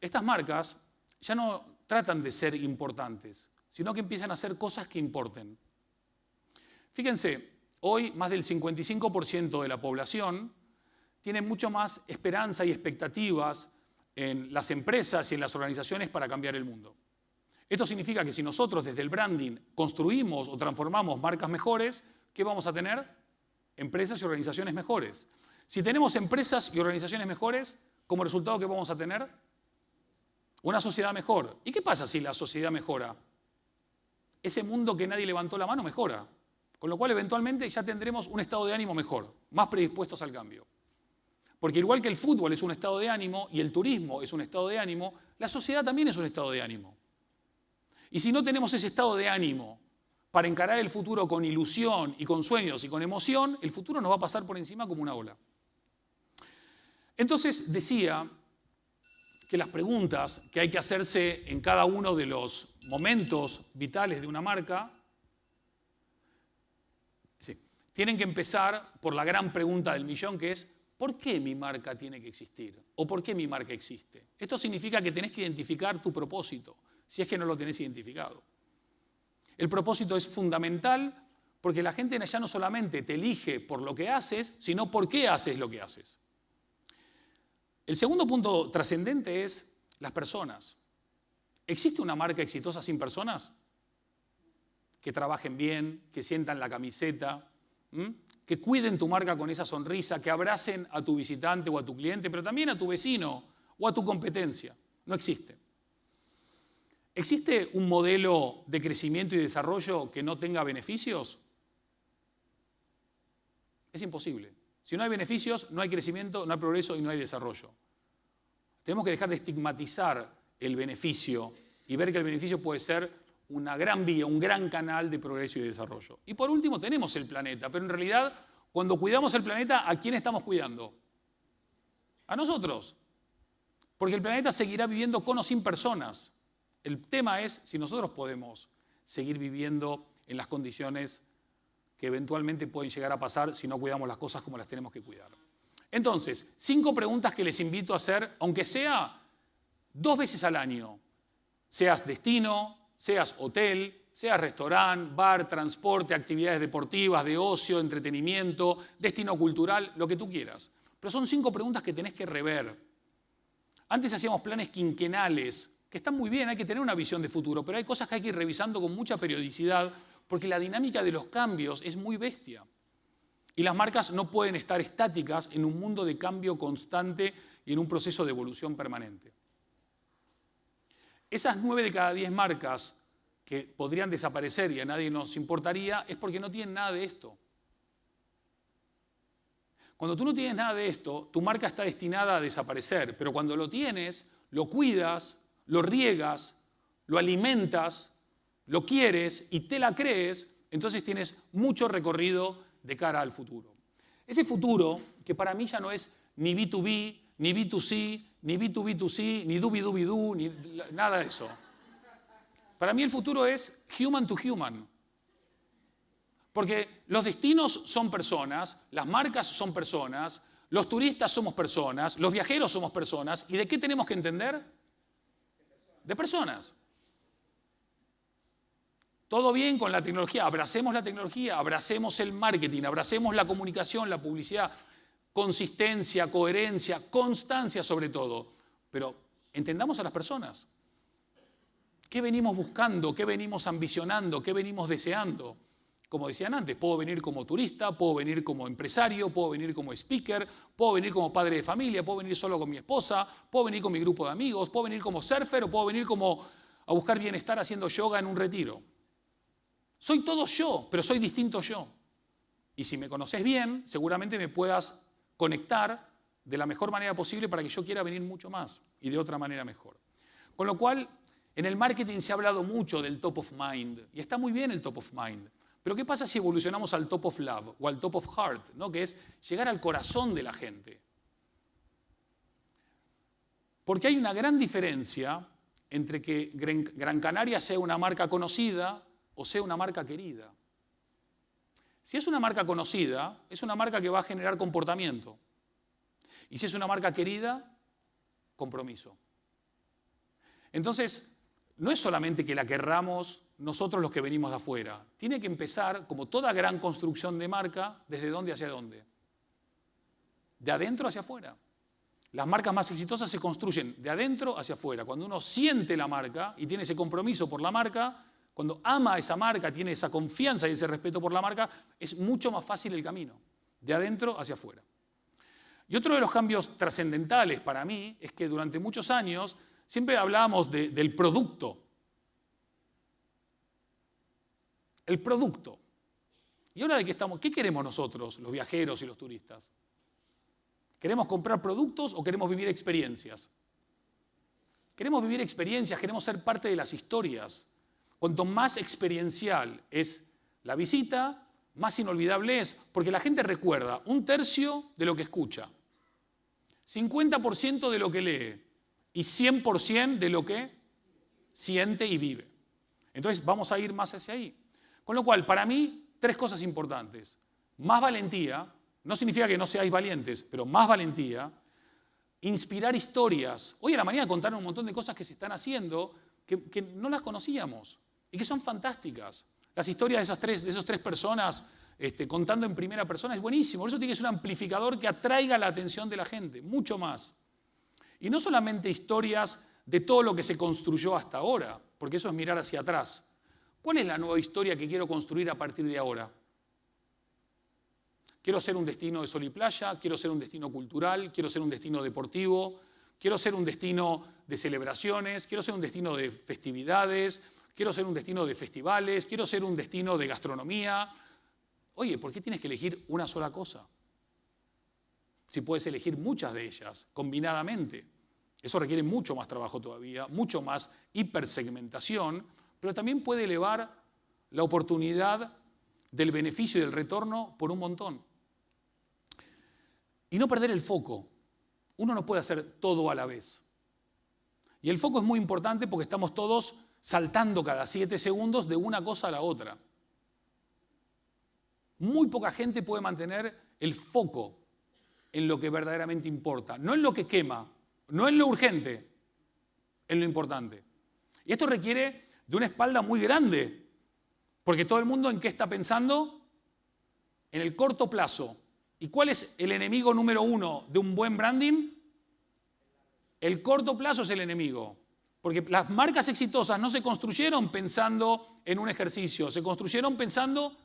estas marcas ya no tratan de ser importantes, sino que empiezan a hacer cosas que importen. Fíjense, hoy más del 55% de la población tiene mucho más esperanza y expectativas en las empresas y en las organizaciones para cambiar el mundo. Esto significa que si nosotros desde el branding construimos o transformamos marcas mejores, ¿qué vamos a tener? Empresas y organizaciones mejores. Si tenemos empresas y organizaciones mejores, como resultado, ¿qué vamos a tener? Una sociedad mejor. ¿Y qué pasa si la sociedad mejora? Ese mundo que nadie levantó la mano mejora. Con lo cual, eventualmente, ya tendremos un estado de ánimo mejor, más predispuestos al cambio. Porque igual que el fútbol es un estado de ánimo y el turismo es un estado de ánimo, la sociedad también es un estado de ánimo. Y si no tenemos ese estado de ánimo para encarar el futuro con ilusión y con sueños y con emoción, el futuro nos va a pasar por encima como una ola. Entonces decía que las preguntas que hay que hacerse en cada uno de los momentos vitales de una marca tienen que empezar por la gran pregunta del millón, que es ¿por qué mi marca tiene que existir? ¿O por qué mi marca existe? Esto significa que tenés que identificar tu propósito, si es que no lo tenés identificado. El propósito es fundamental porque la gente ya no solamente te elige por lo que haces, sino por qué haces lo que haces. El segundo punto trascendente es las personas. ¿Existe una marca exitosa sin personas? Que trabajen bien, que sientan la camiseta, que cuiden tu marca con esa sonrisa, que abracen a tu visitante o a tu cliente, pero también a tu vecino o a tu competencia. No existe. ¿Existe un modelo de crecimiento y desarrollo que no tenga beneficios? Es imposible. Si no hay beneficios, no hay crecimiento, no hay progreso y no hay desarrollo. Tenemos que dejar de estigmatizar el beneficio y ver que el beneficio puede ser una gran vía, un gran canal de progreso y de desarrollo. Y por último tenemos el planeta, pero en realidad cuando cuidamos el planeta, ¿a quién estamos cuidando? A nosotros. Porque el planeta seguirá viviendo con o sin personas. El tema es si nosotros podemos seguir viviendo en las condiciones que eventualmente pueden llegar a pasar si no cuidamos las cosas como las tenemos que cuidar. Entonces, 5 preguntas que les invito a hacer, aunque sea 2 veces al año. Seas destino, seas hotel, seas restaurante, bar, transporte, actividades deportivas, de ocio, entretenimiento, destino cultural, lo que tú quieras. Pero son 5 preguntas que tenés que rever. Antes hacíamos planes quinquenales, que están muy bien, hay que tener una visión de futuro, pero hay cosas que hay que ir revisando con mucha periodicidad porque la dinámica de los cambios es muy bestia. Y las marcas no pueden estar estáticas en un mundo de cambio constante y en un proceso de evolución permanente. Esas 9 de cada 10 marcas que podrían desaparecer y a nadie nos importaría es porque no tienen nada de esto. Cuando tú no tienes nada de esto, tu marca está destinada a desaparecer, pero cuando lo tienes, lo cuidas, lo riegas, lo alimentas, lo quieres y te la crees, entonces tienes mucho recorrido de cara al futuro. Ese futuro, que para mí ya no es ni B2B, ni B2C, ni B2B2C, ni do, ni nada de eso. Para mí el futuro es human to human. Porque los destinos son personas, las marcas son personas, los turistas somos personas, los viajeros somos personas. ¿Y de qué tenemos que entender? De personas. Todo bien con la tecnología, abracemos el marketing, abracemos la comunicación, la publicidad, consistencia, coherencia, constancia sobre todo. Pero entendamos a las personas. ¿Qué venimos buscando? ¿Qué venimos ambicionando? ¿Qué venimos deseando? Como decían antes, puedo venir como turista, puedo venir como empresario, puedo venir como speaker, puedo venir como padre de familia, puedo venir solo con mi esposa, puedo venir con mi grupo de amigos, puedo venir como surfer o puedo venir como a buscar bienestar haciendo yoga en un retiro. Soy todo yo, pero soy distinto yo. Y si me conoces bien, seguramente me puedas conectar de la mejor manera posible para que yo quiera venir mucho más y de otra manera mejor. Con lo cual, en el marketing se ha hablado mucho del top of mind, y está muy bien el top of mind. Pero ¿qué pasa si evolucionamos al top of love o al top of heart, ¿no? Que es llegar al corazón de la gente? Porque hay una gran diferencia entre que Gran Canaria sea una marca conocida o sea una marca querida. Si es una marca conocida, es una marca que va a generar comportamiento. Y si es una marca querida, compromiso. Entonces, no es solamente que la querramos nosotros los que venimos de afuera. Tiene que empezar, como toda gran construcción de marca, ¿desde dónde hacia dónde? De adentro hacia afuera. Las marcas más exitosas se construyen de adentro hacia afuera. Cuando uno siente la marca y tiene ese compromiso por la marca, cuando ama a esa marca, tiene esa confianza y ese respeto por la marca, es mucho más fácil el camino, de adentro hacia afuera. Y otro de los cambios trascendentales para mí es que durante muchos años siempre hablábamos del producto. El producto. ¿Y ahora de qué estamos? ¿Qué queremos nosotros, los viajeros y los turistas? ¿Queremos comprar productos o queremos vivir experiencias? Queremos vivir experiencias, queremos ser parte de las historias. Cuanto más experiencial es la visita, más inolvidable es, porque la gente recuerda 1/3 de lo que escucha, 50% de lo que lee y 100% de lo que siente y vive. Entonces vamos a ir más hacia ahí. Con lo cual, para mí, 3 cosas importantes. Más valentía, no significa que no seáis valientes, pero más valentía. Inspirar historias. Hoy a la mañana contaron un montón de cosas que se están haciendo que no las conocíamos y que son fantásticas. Las historias de esas tres personas contando en primera persona es buenísimo. Por eso tiene que ser un amplificador que atraiga la atención de la gente, mucho más. Y no solamente historias de todo lo que se construyó hasta ahora, porque eso es mirar hacia atrás. ¿Cuál es la nueva historia que quiero construir a partir de ahora? Quiero ser un destino de sol y playa, quiero ser un destino cultural, quiero ser un destino deportivo, quiero ser un destino de celebraciones, quiero ser un destino de festividades, quiero ser un destino de festivales, quiero ser un destino de gastronomía. Oye, ¿por qué tienes que elegir una sola cosa? Si puedes elegir muchas de ellas combinadamente. Eso requiere mucho más trabajo todavía, mucho más hipersegmentación, pero también puede elevar la oportunidad del beneficio y del retorno por un montón. Y no perder el foco. Uno no puede hacer todo a la vez. Y el foco es muy importante porque estamos todos saltando cada 7 segundos de una cosa a la otra. Muy poca gente puede mantener el foco en lo que verdaderamente importa. No en lo que quema, no en lo urgente, en lo importante. Y esto requiere de una espalda muy grande, porque todo el mundo ¿en qué está pensando? En el corto plazo. ¿Y cuál es el enemigo número 1 de un buen branding? El corto plazo es el enemigo. Porque las marcas exitosas no se construyeron pensando en un ejercicio, se construyeron pensando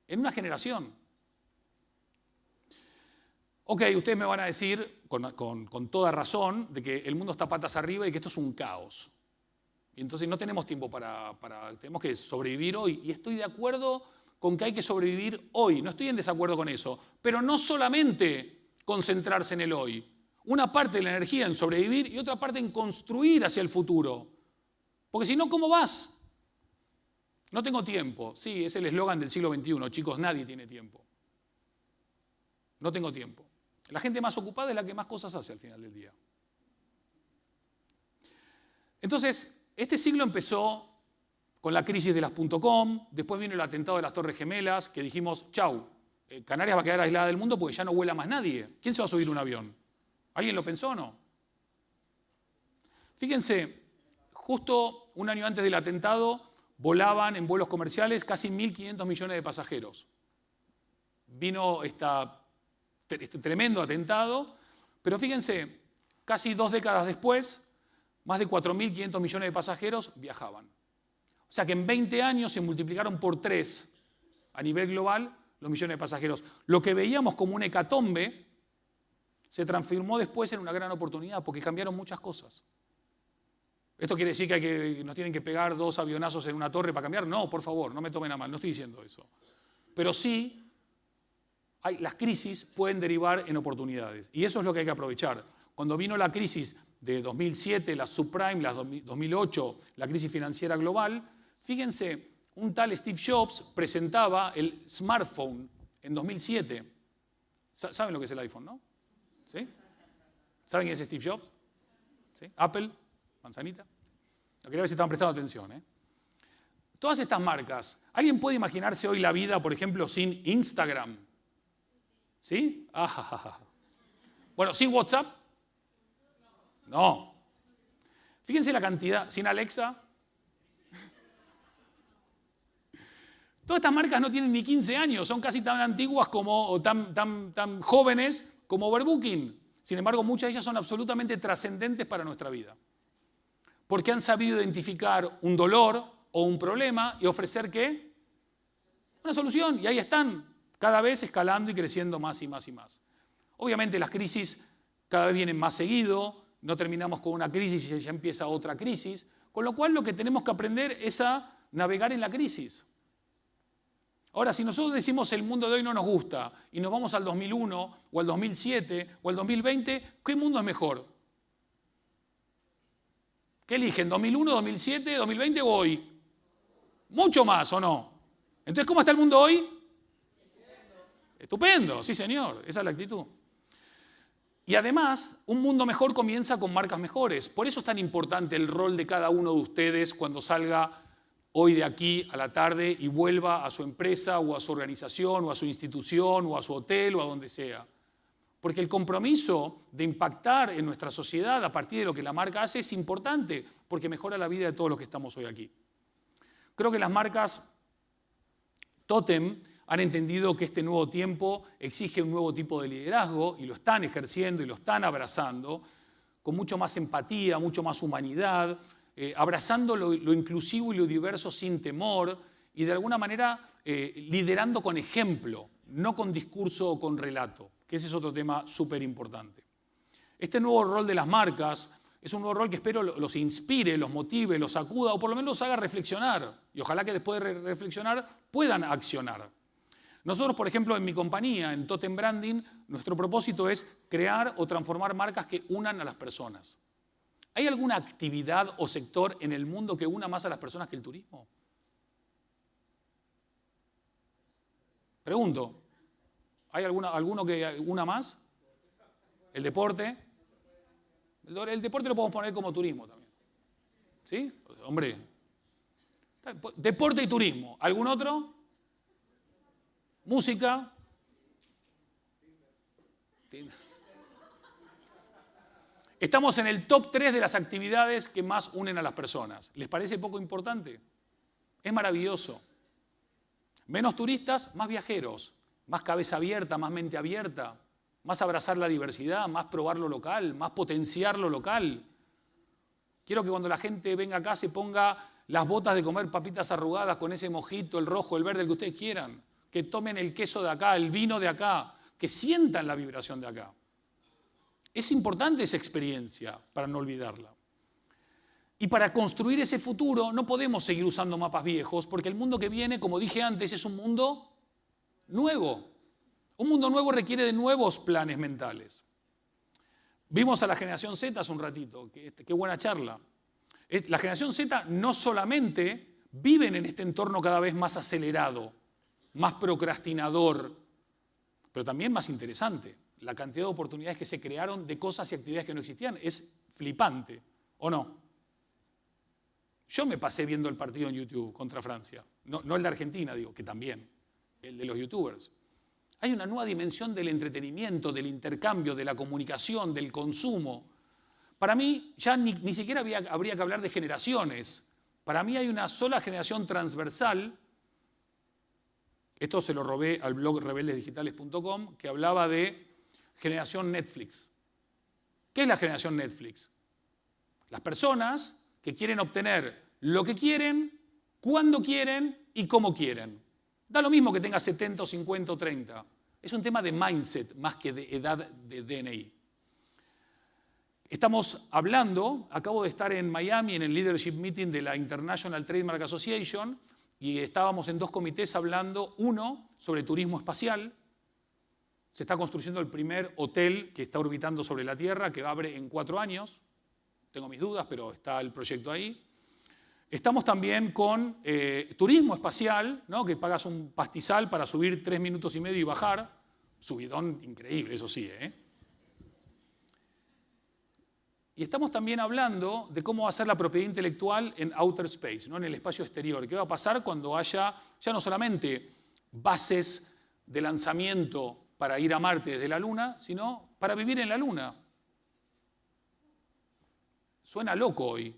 en una generación. Ok, ustedes me van a decir, con toda razón, de que el mundo está patas arriba y que esto es un caos. Y entonces no tenemos tiempo tenemos que sobrevivir hoy. Y estoy de acuerdo con que hay que sobrevivir hoy. No estoy en desacuerdo con eso. Pero no solamente concentrarse en el hoy. Una parte de la energía en sobrevivir y otra parte en construir hacia el futuro. Porque si no, ¿cómo vas? No tengo tiempo. Sí, es el eslogan del siglo XXI. Chicos, nadie tiene tiempo. No tengo tiempo. La gente más ocupada es la que más cosas hace al final del día. Entonces, este siglo empezó con la crisis de las .com, después vino el atentado de las Torres Gemelas, que dijimos, chau, Canarias va a quedar aislada del mundo porque ya no vuela más nadie. ¿Quién se va a subir a un avión? ¿Alguien lo pensó o no? Fíjense, justo un año antes del atentado volaban en vuelos comerciales casi 1.500 millones de pasajeros. Vino este tremendo atentado, pero fíjense, casi 2 décadas después, más de 4.500 millones de pasajeros viajaban. O sea que en 20 años se multiplicaron por 3 a nivel global los millones de pasajeros. Lo que veíamos como una hecatombe se transformó después en una gran oportunidad porque cambiaron muchas cosas. ¿Esto quiere decir que nos tienen que pegar 2 avionazos en una torre para cambiar? No, por favor, no me tomen a mal, no estoy diciendo eso. Pero sí, las crisis pueden derivar en oportunidades y eso es lo que hay que aprovechar. Cuando vino la crisis de 2007, la subprime, la 2008, la crisis financiera global, fíjense, un tal Steve Jobs presentaba el smartphone en 2007. ¿Saben lo que es el iPhone, no? ¿Sí? ¿Saben quién es Steve Jobs? ¿Sí? Apple, manzanita. No quería ver si estaban prestando atención. Todas estas marcas, ¿alguien puede imaginarse hoy la vida, por ejemplo, sin Instagram? ¿Sí? Bueno, ¿sin WhatsApp? No. Fíjense la cantidad. ¿Sin Alexa? Todas estas marcas no tienen ni 15 años, son casi tan antiguas como, o tan jóvenes como Overbooking. Sin embargo, muchas de ellas son absolutamente trascendentes para nuestra vida. Porque han sabido identificar un dolor o un problema y ofrecer, ¿qué? Una solución. Y ahí están, cada vez escalando y creciendo más y más y más. Obviamente las crisis cada vez vienen más seguido, no terminamos con una crisis y ya empieza otra crisis, con lo cual lo que tenemos que aprender es a navegar en la crisis. Ahora, si nosotros decimos el mundo de hoy no nos gusta y nos vamos al 2001 o al 2007 o al 2020, ¿qué mundo es mejor? ¿Qué eligen? ¿2001, 2007, 2020 o hoy? Mucho más, ¿o no? Entonces, ¿cómo está el mundo hoy? Estupendo, sí señor, esa es la actitud. Y además, un mundo mejor comienza con marcas mejores. Por eso es tan importante el rol de cada uno de ustedes cuando salga hoy de aquí a la tarde y vuelva a su empresa o a su organización o a su institución o a su hotel o a donde sea. Porque el compromiso de impactar en nuestra sociedad a partir de lo que la marca hace es importante porque mejora la vida de todos los que estamos hoy aquí. Creo que las marcas Totem han entendido que este nuevo tiempo exige un nuevo tipo de liderazgo y lo están ejerciendo y lo están abrazando con mucho más empatía, mucho más humanidad, abrazando lo inclusivo y lo diverso sin temor y de alguna manera liderando con ejemplo, no con discurso o con relato, que ese es otro tema súper importante. Este nuevo rol de las marcas es un nuevo rol que espero los inspire, los motive, los sacuda o por lo menos los haga reflexionar y ojalá que después de reflexionar puedan accionar. Nosotros, por ejemplo, en mi compañía, en Totem Branding, nuestro propósito es crear o transformar marcas que unan a las personas. ¿Hay alguna actividad o sector en el mundo que una más a las personas que el turismo? Pregunto, ¿hay alguno que una más? ¿El deporte? El deporte lo podemos poner como turismo también. ¿Sí? Hombre. Deporte y turismo. ¿Algún otro? Música. Estamos en el top 3 de las actividades que más unen a las personas. ¿Les parece poco importante? Es maravilloso. Menos turistas, más viajeros, más cabeza abierta, más mente abierta, más abrazar la diversidad, más probar lo local, más potenciar lo local. Quiero que cuando la gente venga acá se ponga las botas de comer papitas arrugadas con ese mojito, el rojo, el verde, el que ustedes quieran. Que tomen el queso de acá, el vino de acá, que sientan la vibración de acá. Es importante esa experiencia para no olvidarla. Y para construir ese futuro no podemos seguir usando mapas viejos porque el mundo que viene, como dije antes, es un mundo nuevo. Un mundo nuevo requiere de nuevos planes mentales. Vimos a la generación Z hace un ratito, qué buena charla. La generación Z no solamente viven en este entorno cada vez más acelerado, más procrastinador, pero también más interesante. La cantidad de oportunidades que se crearon de cosas y actividades que no existían es flipante, ¿o no? Yo me pasé viendo el partido en YouTube contra Francia. No el de Argentina, digo, que también, el de los youtubers. Hay una nueva dimensión del entretenimiento, del intercambio, de la comunicación, del consumo. Para mí ya ni siquiera habría que hablar de generaciones. Para mí hay una sola generación transversal. Esto se lo robé al blog rebeldesdigitales.com, que hablaba de generación Netflix. ¿Qué es la generación Netflix? Las personas que quieren obtener lo que quieren, cuando quieren y cómo quieren. Da lo mismo que tenga 70, 50 o 30. Es un tema de mindset más que de edad de DNI. Estamos hablando, acabo de estar en Miami en el Leadership Meeting de la International Trademark Association y estábamos en 2 comités hablando, uno sobre turismo espacial. Se está construyendo el primer hotel que está orbitando sobre la Tierra, que abre en 4 años. Tengo mis dudas, pero está el proyecto ahí. Estamos también con turismo espacial, ¿no? Que pagas un pastizal para subir 3 minutos y medio y bajar. Subidón increíble, eso sí, Y estamos también hablando de cómo va a ser la propiedad intelectual en outer space, ¿no? En el espacio exterior. ¿Qué va a pasar cuando haya ya no solamente bases de lanzamiento para ir a Marte desde la Luna, sino para vivir en la Luna? Suena loco hoy.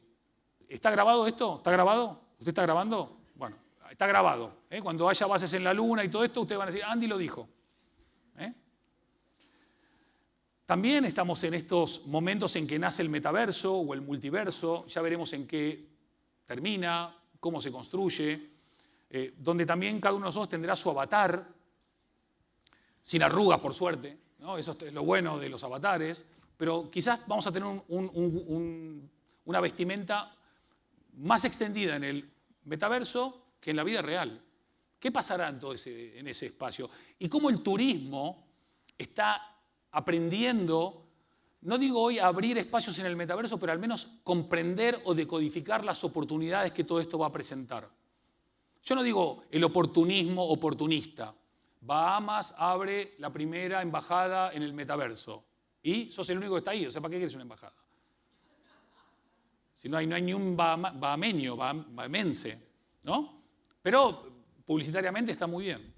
¿Está grabado esto? ¿Está grabado? ¿Usted está grabando? Bueno, está grabado. Cuando haya bases en la Luna y todo esto, ustedes van a decir, Andy lo dijo. También estamos en estos momentos en que nace el metaverso o el multiverso. Ya veremos en qué termina, cómo se construye, donde también cada uno de nosotros tendrá su avatar, sin arrugas, por suerte, ¿no? Eso es lo bueno de los avatares, pero quizás vamos a tener una vestimenta más extendida en el metaverso que en la vida real. ¿Qué pasará en ese espacio? Y cómo el turismo está aprendiendo, no digo hoy abrir espacios en el metaverso, pero al menos comprender o decodificar las oportunidades que todo esto va a presentar. Yo no digo el oportunismo oportunista. Bahamas abre la primera embajada en el metaverso. Y sos el único que está ahí, o sea, ¿para qué quieres una embajada? Si no hay ni un bahameño, bahamense, ¿no? Pero publicitariamente está muy bien.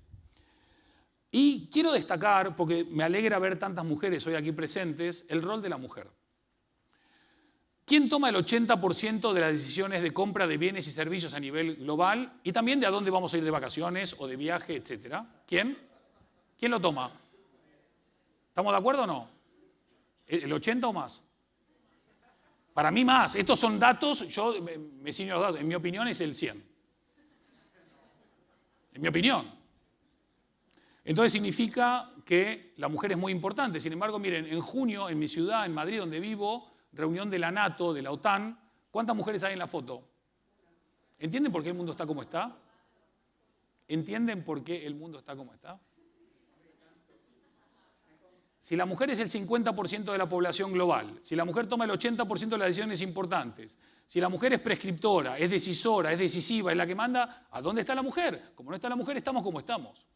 Y quiero destacar, porque me alegra ver tantas mujeres hoy aquí presentes, el rol de la mujer. ¿Quién toma el 80% de las decisiones de compra de bienes y servicios a nivel global y también de a dónde vamos a ir de vacaciones o de viaje, etcétera? ¿Quién? ¿Quién lo toma? ¿Estamos de acuerdo o no? ¿El 80 o más? Para mí más. Estos son datos, yo me ciño a los datos. En mi opinión es el 100. En mi opinión. Entonces significa que la mujer es muy importante. Sin embargo, miren, en junio, en mi ciudad, en Madrid, donde vivo, reunión de la NATO, de la OTAN, ¿cuántas mujeres hay en la foto? ¿Entienden por qué el mundo está como está? ¿Entienden por qué el mundo está como está? Si la mujer es el 50% de la población global, si la mujer toma el 80% de las decisiones importantes, si la mujer es prescriptora, es decisora, es decisiva, es la que manda, ¿a dónde está la mujer? Como no está la mujer, estamos como estamos.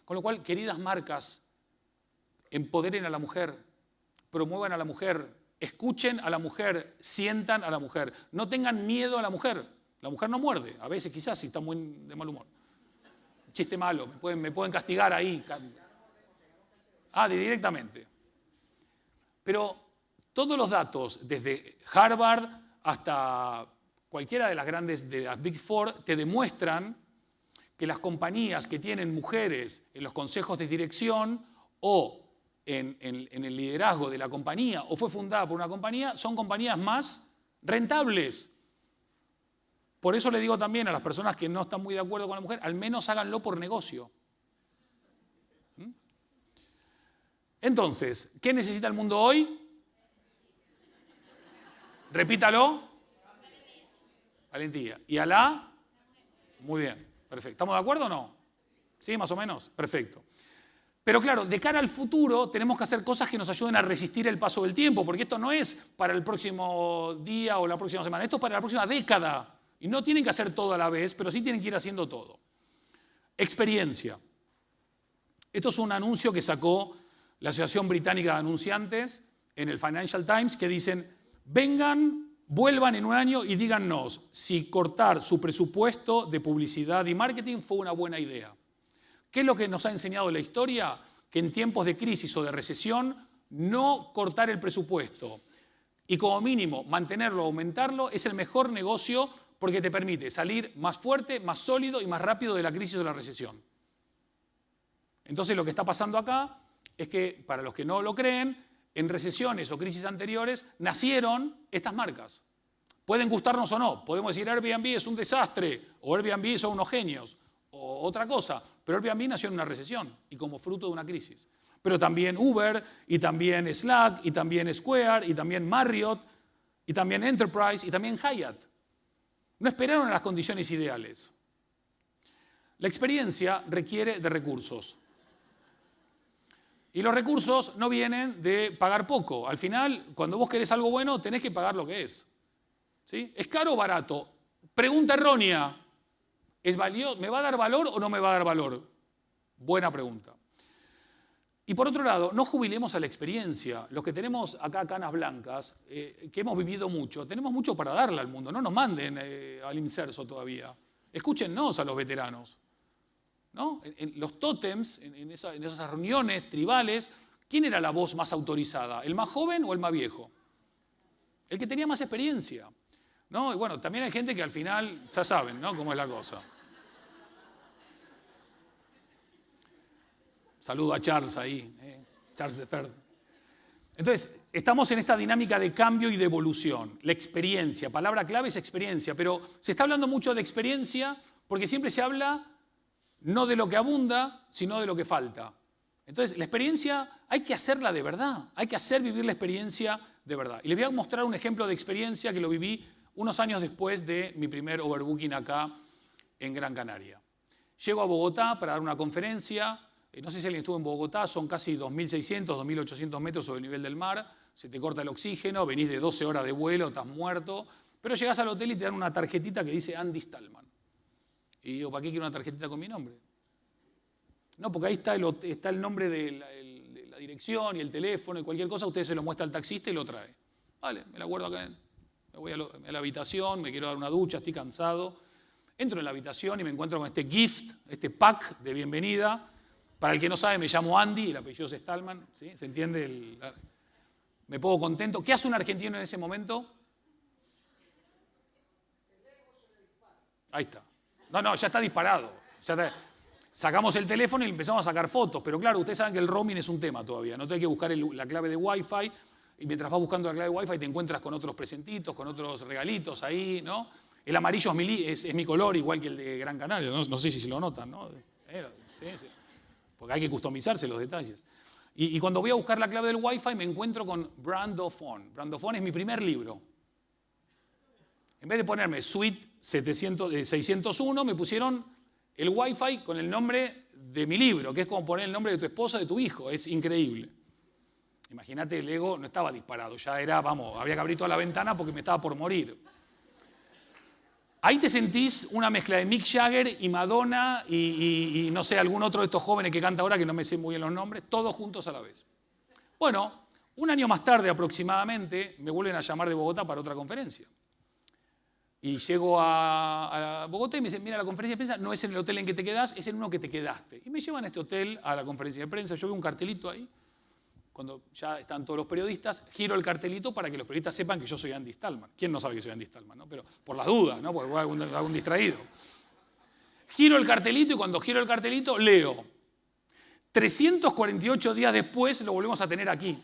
Con lo cual, queridas marcas, empoderen a la mujer, promuevan a la mujer, escuchen a la mujer, sientan a la mujer. No tengan miedo a la mujer. La mujer no muerde, a veces quizás si está muy de mal humor. Chiste malo, me pueden castigar ahí. Directamente. Pero todos los datos, desde Harvard hasta cualquiera de las grandes, de las Big Four, te demuestran que las compañías que tienen mujeres en los consejos de dirección o en el liderazgo de la compañía o fue fundada por una compañía, son compañías más rentables. Por eso le digo también a las personas que no están muy de acuerdo con la mujer, al menos háganlo por negocio. Entonces, ¿qué necesita el mundo hoy? Repítalo. Valentía. ¿Y Alá? Muy bien. Perfecto. ¿Estamos de acuerdo o no? ¿Sí, más o menos? Perfecto. Pero claro, de cara al futuro tenemos que hacer cosas que nos ayuden a resistir el paso del tiempo, porque esto no es para el próximo día o la próxima semana, esto es para la próxima década. Y no tienen que hacer todo a la vez, pero sí tienen que ir haciendo todo. Experiencia. Esto es un anuncio que sacó la Asociación Británica de Anunciantes en el Financial Times que dicen, vengan vuelvan en un año y díganos si cortar su presupuesto de publicidad y marketing fue una buena idea. ¿Qué es lo que nos ha enseñado la historia? Que en tiempos de crisis o de recesión, no cortar el presupuesto y como mínimo mantenerlo o aumentarlo es el mejor negocio porque te permite salir más fuerte, más sólido y más rápido de la crisis o de la recesión. Entonces lo que está pasando acá es que, para los que no lo creen, en recesiones o crisis anteriores nacieron estas marcas. Pueden gustarnos o no, podemos decir Airbnb es un desastre o Airbnb son unos genios o otra cosa, pero Airbnb nació en una recesión y como fruto de una crisis. Pero también Uber, y también Slack, y también Square, y también Marriott, y también Enterprise, y también Hyatt. No esperaron a las condiciones ideales. La experiencia requiere de recursos. Y los recursos no vienen de pagar poco. Al final, cuando vos querés algo bueno, tenés que pagar lo que es. ¿Sí? ¿Es caro o barato? Pregunta errónea. ¿Me va a dar valor o no me va a dar valor? Buena pregunta. Y por otro lado, no jubilemos a la experiencia. Los que tenemos acá canas blancas, que hemos vivido mucho, tenemos mucho para darle al mundo. No nos manden al inserso todavía. Escúchennos a los veteranos. ¿No? En los tótems, en esas reuniones tribales, ¿quién era la voz más autorizada? ¿El más joven o el más viejo? El que tenía más experiencia. ¿No? Y bueno, también hay gente que al final, ya saben, ¿no?, cómo es la cosa. Saludo a Charles ahí, Charles III. Entonces, estamos en esta dinámica de cambio y de evolución. La experiencia, palabra clave es experiencia, pero se está hablando mucho de experiencia porque siempre se habla no de lo que abunda, sino de lo que falta. Entonces, la experiencia hay que hacerla de verdad, hay que hacer vivir la experiencia de verdad. Y les voy a mostrar un ejemplo de experiencia que lo viví unos años después de mi primer overbooking acá en Gran Canaria. Llego a Bogotá para dar una conferencia. No sé si alguien estuvo en Bogotá, son casi 2.600, 2.800 metros sobre el nivel del mar, se te corta el oxígeno, venís de 12 horas de vuelo, estás muerto, pero llegás al hotel y te dan una tarjetita que dice Andy Stallman. Y digo, ¿para qué quiero una tarjetita con mi nombre? No, porque ahí está el nombre de la dirección y el teléfono y cualquier cosa, usted se lo muestra al taxista y lo trae. Vale, me la guardo acá, me voy a la habitación, me quiero dar una ducha, estoy cansado. Entro en la habitación y me encuentro con este gift, este pack de bienvenida. Para el que no sabe, me llamo Andy y el apellido es Stallman, ¿sí? ¿Se entiende? Me pongo contento. ¿Qué hace un argentino en ese momento? Ahí está. No, ya está disparado. Sacamos el teléfono y empezamos a sacar fotos. Pero claro, ustedes saben que el roaming es un tema todavía. No tenés que buscar la clave de Wi-Fi. Y mientras vas buscando la clave de Wi-Fi te encuentras con otros presentitos, con otros regalitos ahí, ¿no? El amarillo es mi color, igual que el de Gran Canaria. No sé si se lo notan, ¿no? Sí. Porque hay que customizarse los detalles. Y cuando voy a buscar la clave del Wi-Fi me encuentro con Brandophone. Brandophone es mi primer libro. En vez de ponerme Suite 601, me pusieron el Wi-Fi con el nombre de mi libro, que es como poner el nombre de tu esposa, de tu hijo. Es increíble. Imagínate, el ego no estaba disparado, ya era, había que abrir toda la ventana porque me estaba por morir. Ahí te sentís una mezcla de Mick Jagger y Madonna y no sé, algún otro de estos jóvenes que canta ahora, que no me sé muy bien los nombres, todos juntos a la vez. Bueno, un año más tarde aproximadamente me vuelven a llamar de Bogotá para otra conferencia. Y llego a Bogotá y me dicen, mira, la conferencia de prensa no es en el hotel en que te quedás, es en uno que te quedaste. Y me llevan a este hotel a la conferencia de prensa, yo veo un cartelito ahí, cuando ya están todos los periodistas, giro el cartelito para que los periodistas sepan que yo soy Andy Stallman. ¿Quién no sabe que soy Andy Stallman? ¿No? Pero por las dudas, ¿no? Porque algún distraído. Giro el cartelito y cuando giro el cartelito leo. 348 días después lo volvemos a tener aquí.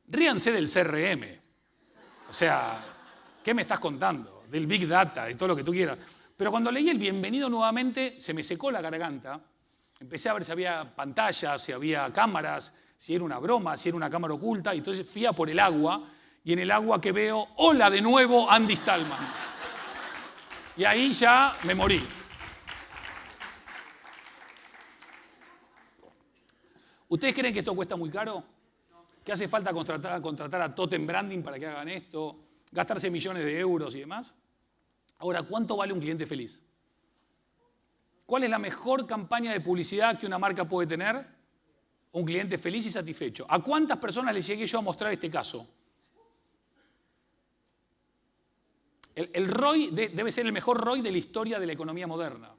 Ríanse del CRM. O sea, ¿qué me estás contando? Del Big Data y todo lo que tú quieras. Pero cuando leí el bienvenido nuevamente, se me secó la garganta. Empecé a ver si había pantallas, si había cámaras, si era una broma, si era una cámara oculta. Y entonces fui a por el agua y en el agua que veo, hola de nuevo Andy Stallman. Y ahí ya me morí. ¿Ustedes creen que esto cuesta muy caro? ¿Que hace falta contratar a Totem Branding para que hagan esto? ¿Gastarse millones de euros y demás? Ahora, ¿cuánto vale un cliente feliz? ¿Cuál es la mejor campaña de publicidad que una marca puede tener? Un cliente feliz y satisfecho. ¿A cuántas personas les llegué yo a mostrar este caso? El ROI debe ser el mejor ROI de la historia de la economía moderna.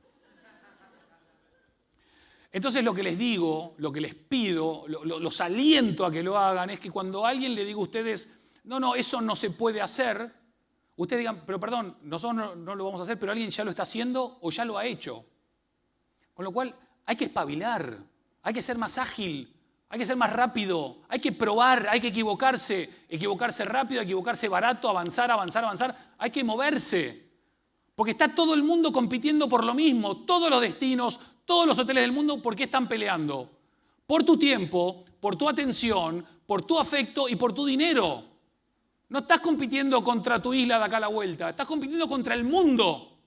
Entonces lo que les digo, lo que les pido, los aliento a que lo hagan, es que cuando alguien le diga a ustedes, no, eso no se puede hacer, ustedes digan, pero perdón, nosotros no lo vamos a hacer, pero alguien ya lo está haciendo o ya lo ha hecho. Con lo cual hay que espabilar, hay que ser más ágil, hay que ser más rápido, hay que probar, hay que equivocarse rápido, equivocarse barato, avanzar, hay que moverse. Porque está todo el mundo compitiendo por lo mismo, todos los destinos, todos los hoteles del mundo, ¿por qué están peleando? Por tu tiempo, por tu atención, por tu afecto y por tu dinero. No estás compitiendo contra tu isla de acá a la vuelta, estás compitiendo contra el mundo.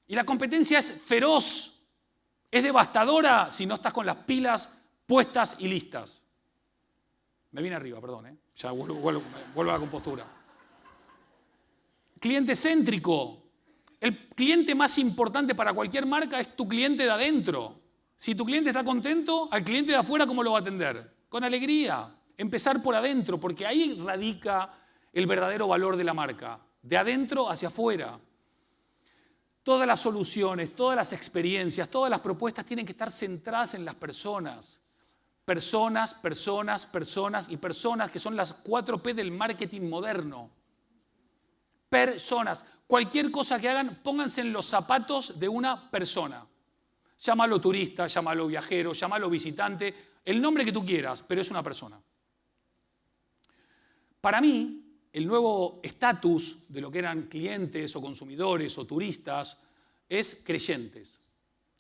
Y la competencia es feroz, es devastadora si no estás con las pilas puestas y listas. Me vine arriba, perdón, ya vuelvo a la compostura. Cliente céntrico. El cliente más importante para cualquier marca es tu cliente de adentro. Si tu cliente está contento, al cliente de afuera, ¿cómo lo va a atender? Con alegría. Empezar por adentro, porque ahí radica el verdadero valor de la marca. De adentro hacia afuera. Todas las soluciones, todas las experiencias, todas las propuestas tienen que estar centradas en las personas. Personas, personas, personas y personas, que son las 4P del marketing moderno. Personas. Cualquier cosa que hagan, pónganse en los zapatos de una persona. Llámalo turista, llámalo viajero, llámalo visitante, el nombre que tú quieras, pero es una persona. Para mí, el nuevo estatus de lo que eran clientes o consumidores o turistas es creyentes.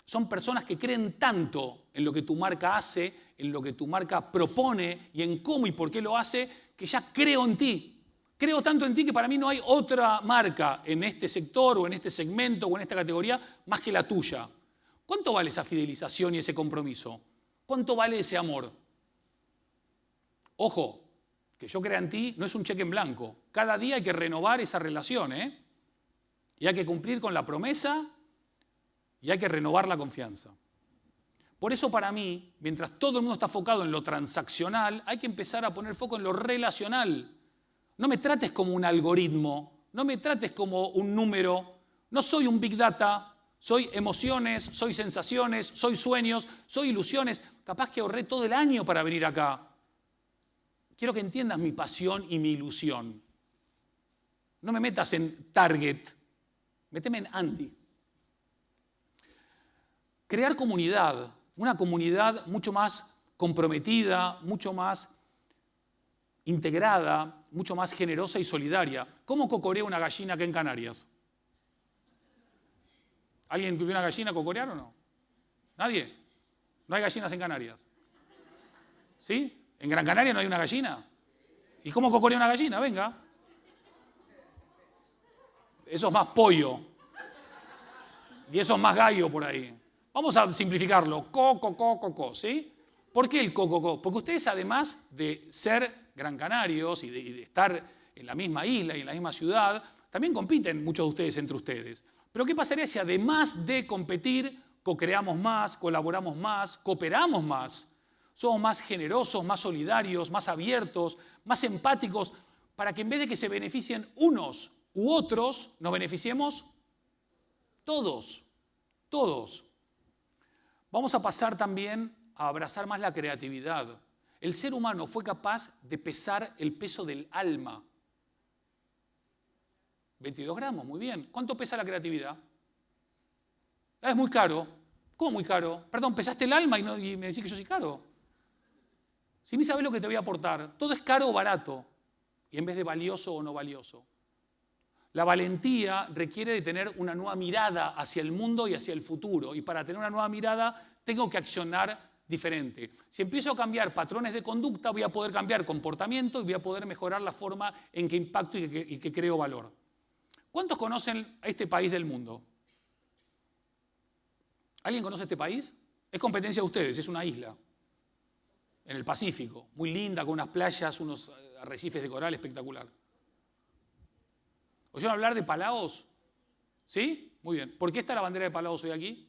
Son personas que creen tanto en lo que tu marca hace, en lo que tu marca propone y en cómo y por qué lo hace, que ya creo en ti. Creo tanto en ti que para mí no hay otra marca en este sector o en este segmento o en esta categoría más que la tuya. ¿Cuánto vale esa fidelización y ese compromiso? ¿Cuánto vale ese amor? Ojo, que yo crea en ti no es un cheque en blanco. Cada día hay que renovar esa relación, y hay que cumplir con la promesa y hay que renovar la confianza. Por eso para mí, mientras todo el mundo está enfocado en lo transaccional, hay que empezar a poner foco en lo relacional. No me trates como un algoritmo, no me trates como un número. No soy un big data, soy emociones, soy sensaciones, soy sueños, soy ilusiones. Capaz que ahorré todo el año para venir acá. Quiero que entiendas mi pasión y mi ilusión. No me metas en target, méteme en anti. Crear comunidad, una comunidad mucho más comprometida, mucho más integrada, mucho más generosa y solidaria. ¿Cómo cocorea una gallina acá en Canarias? ¿Alguien vio una gallina cocorear o no? ¿Nadie? ¿No hay gallinas en Canarias? ¿Sí? ¿En Gran Canaria no hay una gallina? ¿Y cómo cocorea una gallina? Venga. Eso es más pollo. Y eso es más gallo por ahí. Vamos a simplificarlo. Co, ¿sí? ¿Por qué el co? Porque ustedes, además de ser gran canarios y de estar en la misma isla y en la misma ciudad, también compiten muchos de ustedes entre ustedes. Pero ¿qué pasaría si además de competir, co-creamos más, colaboramos más, cooperamos más? Somos más generosos, más solidarios, más abiertos, más empáticos, para que en vez de que se beneficien unos u otros, nos beneficiemos todos, todos. Vamos a pasar también a abrazar más la creatividad. El ser humano fue capaz de pesar el peso del alma. 22 gramos, muy bien. ¿Cuánto pesa la creatividad? Es muy caro. ¿Cómo muy caro? Perdón, pesaste el alma y me decís que yo soy caro. Si ni sabes lo que te voy a aportar. Todo es caro o barato. Y en vez de valioso o no valioso. La valentía requiere de tener una nueva mirada hacia el mundo y hacia el futuro. Y para tener una nueva mirada tengo que accionar diferente. Si empiezo a cambiar patrones de conducta, voy a poder cambiar comportamiento y voy a poder mejorar la forma en que impacto y que creo valor. ¿Cuántos conocen a este país del mundo? ¿Alguien conoce este país? Es competencia de ustedes, es una isla en el Pacífico, muy linda, con unas playas, unos arrecifes de coral espectacular. ¿Oyeron hablar de Palaos? ¿Sí? Muy bien. ¿Por qué está la bandera de Palaos hoy aquí?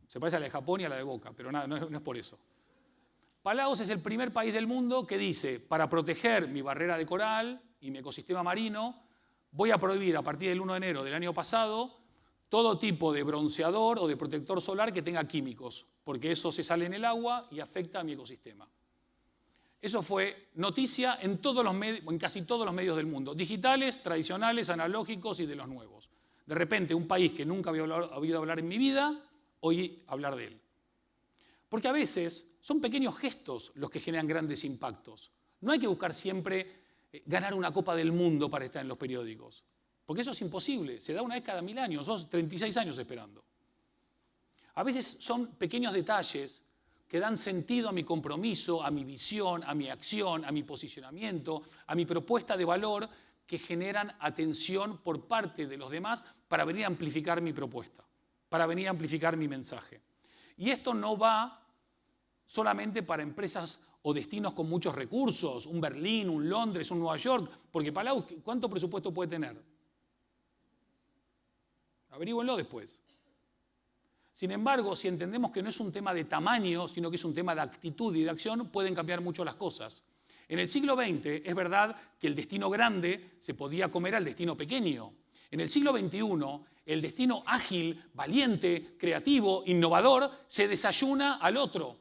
Se parece a la de Japón y a la de Boca, pero nada, no es por eso. Palaos es el primer país del mundo que dice, para proteger mi barrera de coral, y mi ecosistema marino, voy a prohibir a partir del 1 de enero del año pasado todo tipo de bronceador o de protector solar que tenga químicos, porque eso se sale en el agua y afecta a mi ecosistema. Eso fue noticia en casi todos los medios del mundo, digitales, tradicionales, analógicos y de los nuevos. De repente, un país que nunca había oído hablar en mi vida, oí hablar de él. Porque a veces son pequeños gestos los que generan grandes impactos. No hay que buscar siempre ganar una Copa del Mundo para estar en los periódicos, porque eso es imposible, se da una vez cada 1000 años, sos 36 años esperando. A veces son pequeños detalles que dan sentido a mi compromiso, a mi visión, a mi acción, a mi posicionamiento, a mi propuesta de valor, que generan atención por parte de los demás para venir a amplificar mi propuesta, para venir a amplificar mi mensaje. Y esto no va solamente para empresas o destinos con muchos recursos, un Berlín, un Londres, un Nueva York, porque Palau, ¿cuánto presupuesto puede tener? Averígüenlo después. Sin embargo, si entendemos que no es un tema de tamaño, sino que es un tema de actitud y de acción, pueden cambiar mucho las cosas. En el siglo XX es verdad que el destino grande se podía comer al destino pequeño. En el siglo XXI, el destino ágil, valiente, creativo, innovador, se desayuna al otro.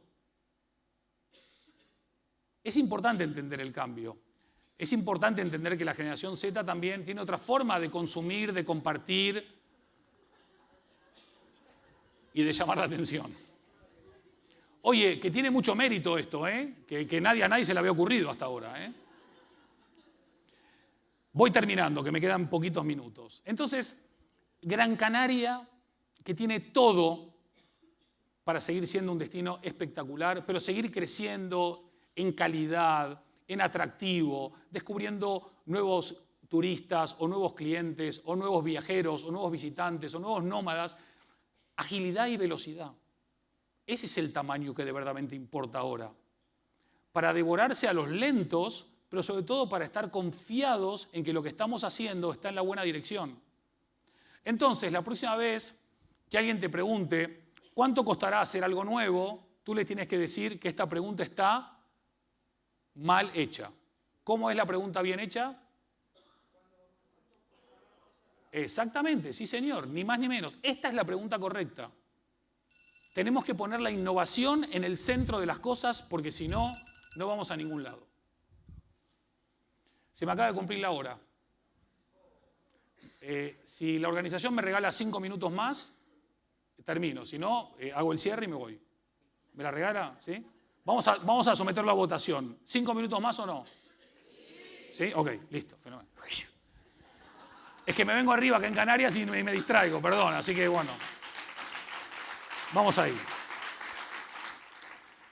Es importante entender el cambio. Es importante entender que la generación Z también tiene otra forma de consumir, de compartir y de llamar la atención. Oye, que tiene mucho mérito esto, que a nadie se le había ocurrido hasta ahora. Voy terminando, que me quedan poquitos minutos. Entonces, Gran Canaria, que tiene todo para seguir siendo un destino espectacular, pero seguir creciendo en calidad, en atractivo, descubriendo nuevos turistas o nuevos clientes o nuevos viajeros o nuevos visitantes o nuevos nómadas, agilidad y velocidad. Ese es el tamaño que de verdaderamente importa ahora. Para devorarse a los lentos, pero sobre todo para estar confiados en que lo que estamos haciendo está en la buena dirección. Entonces, la próxima vez que alguien te pregunte cuánto costará hacer algo nuevo, tú le tienes que decir que esta pregunta está mal hecha. ¿Cómo es la pregunta bien hecha? Exactamente, sí señor, ni más ni menos. Esta es la pregunta correcta. Tenemos que poner la innovación en el centro de las cosas porque si no, no vamos a ningún lado. Se me acaba de cumplir la hora. Si la organización me regala 5 minutos más, termino. Si no, hago el cierre y me voy. ¿Me la regala? ¿Sí? Vamos a someterlo a votación. ¿5 minutos más o no? ¿Sí? Ok, listo, fenómeno. Es que me vengo arriba acá en Canarias y me distraigo, perdón, así que bueno. Vamos ahí.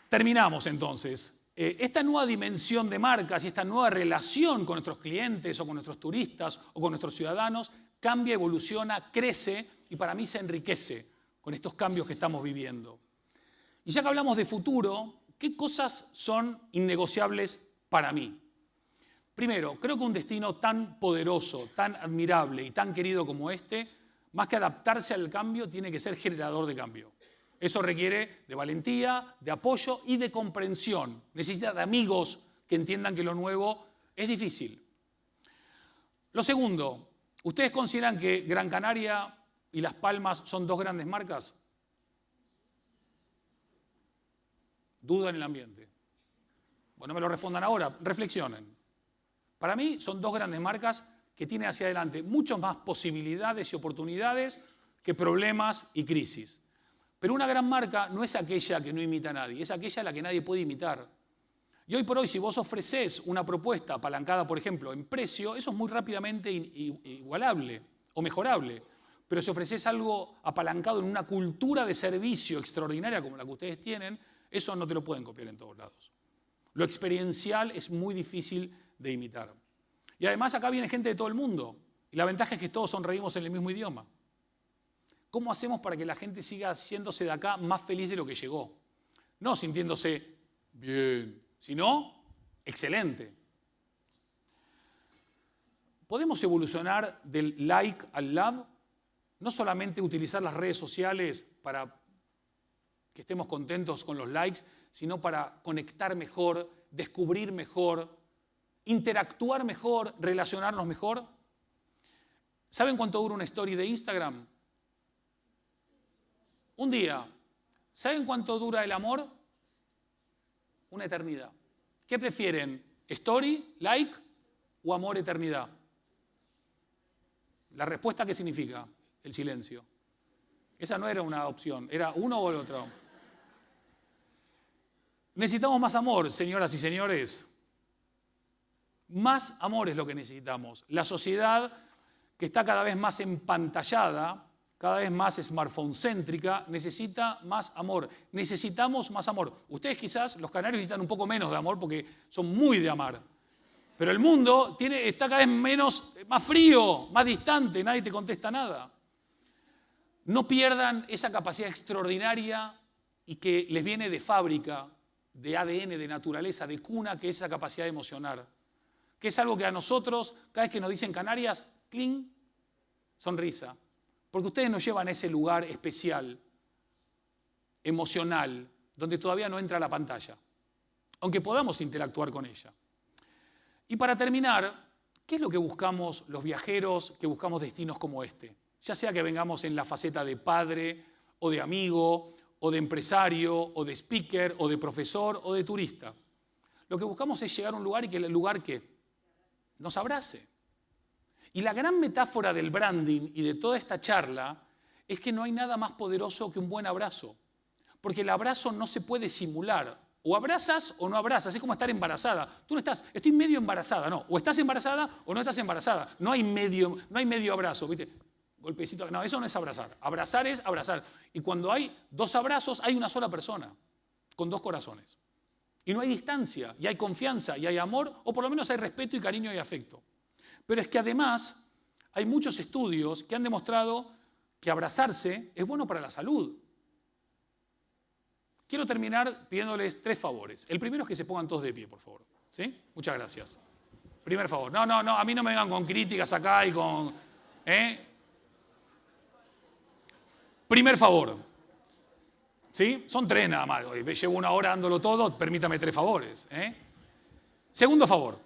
Terminamos entonces. Esta nueva dimensión de marcas y esta nueva relación con nuestros clientes o con nuestros turistas o con nuestros ciudadanos cambia, evoluciona, crece y para mí se enriquece con estos cambios que estamos viviendo. Y ya que hablamos de futuro, ¿qué cosas son innegociables para mí? Primero, creo que un destino tan poderoso, tan admirable y tan querido como este, más que adaptarse al cambio, tiene que ser generador de cambio. Eso requiere de valentía, de apoyo y de comprensión. Necesita de amigos que entiendan que lo nuevo es difícil. Lo segundo, ¿ustedes consideran que Gran Canaria y Las Palmas son dos grandes marcas? Duda en el ambiente. Bueno, me lo respondan ahora, reflexionen. Para mí son dos grandes marcas que tienen hacia adelante muchas más posibilidades y oportunidades que problemas y crisis. Pero una gran marca no es aquella que no imita a nadie, es aquella a la que nadie puede imitar. Y hoy por hoy, si vos ofrecés una propuesta apalancada, por ejemplo, en precio, eso es muy rápidamente igualable o mejorable. Pero si ofrecés algo apalancado en una cultura de servicio extraordinaria como la que ustedes tienen, eso no te lo pueden copiar en todos lados. Lo experiencial es muy difícil de imitar. Y además acá viene gente de todo el mundo. Y la ventaja es que todos sonreímos en el mismo idioma. ¿Cómo hacemos para que la gente siga haciéndose de acá más feliz de lo que llegó? No sintiéndose bien, sino excelente. ¿Podemos evolucionar del like al love? No solamente utilizar las redes sociales para que estemos contentos con los likes, sino para conectar mejor, descubrir mejor, interactuar mejor, relacionarnos mejor. ¿Saben cuánto dura una story de Instagram? Un día. ¿Saben cuánto dura el amor? Una eternidad. ¿Qué prefieren? ¿Story, like o amor, eternidad? La respuesta, ¿qué significa? El silencio. Esa no era una opción, era uno o el otro. Necesitamos más amor, señoras y señores. Más amor es lo que necesitamos. La sociedad que está cada vez más empantallada, cada vez más smartphone-céntrica, necesita más amor. Necesitamos más amor. Ustedes quizás, los canarios, necesitan un poco menos de amor porque son muy de amar. Pero el mundo está cada vez más frío, más distante, nadie te contesta nada. No pierdan esa capacidad extraordinaria y que les viene de fábrica, de ADN, de naturaleza, de cuna, que es esa capacidad de emocionar. Que es algo que a nosotros, cada vez que nos dicen Canarias, ¡cling!, sonrisa. Porque ustedes nos llevan a ese lugar especial, emocional, donde todavía no entra la pantalla, aunque podamos interactuar con ella. Y para terminar, ¿qué es lo que buscamos los viajeros que buscamos destinos como este? Ya sea que vengamos en la faceta de padre, o de amigo, o de empresario, o de speaker, o de profesor, o de turista. Lo que buscamos es llegar a un lugar y que el lugar ¿qué? Nos abrace. Y la gran metáfora del branding y de toda esta charla es que no hay nada más poderoso que un buen abrazo. Porque el abrazo no se puede simular. O abrazas o no abrazas. Es como estar embarazada. Tú no estás, estoy medio embarazada. No, o estás embarazada o no estás embarazada. No hay medio abrazo, ¿viste? Golpecito. No, eso no es abrazar. Abrazar es abrazar. Y cuando hay dos abrazos, hay una sola persona, con dos corazones. Y no hay distancia, y hay confianza, y hay amor, o por lo menos hay respeto y cariño y afecto. Pero es que además hay muchos estudios que han demostrado que abrazarse es bueno para la salud. Quiero terminar pidiéndoles 3 favores. El primero es que se pongan todos de pie, por favor. ¿Sí? Muchas gracias. Primer favor. No, a mí no me vengan con críticas acá y con... Primer favor. ¿Sí? Son 3 nada más. Llevo 1 hora dándolo todo, permítame 3 favores. Segundo favor.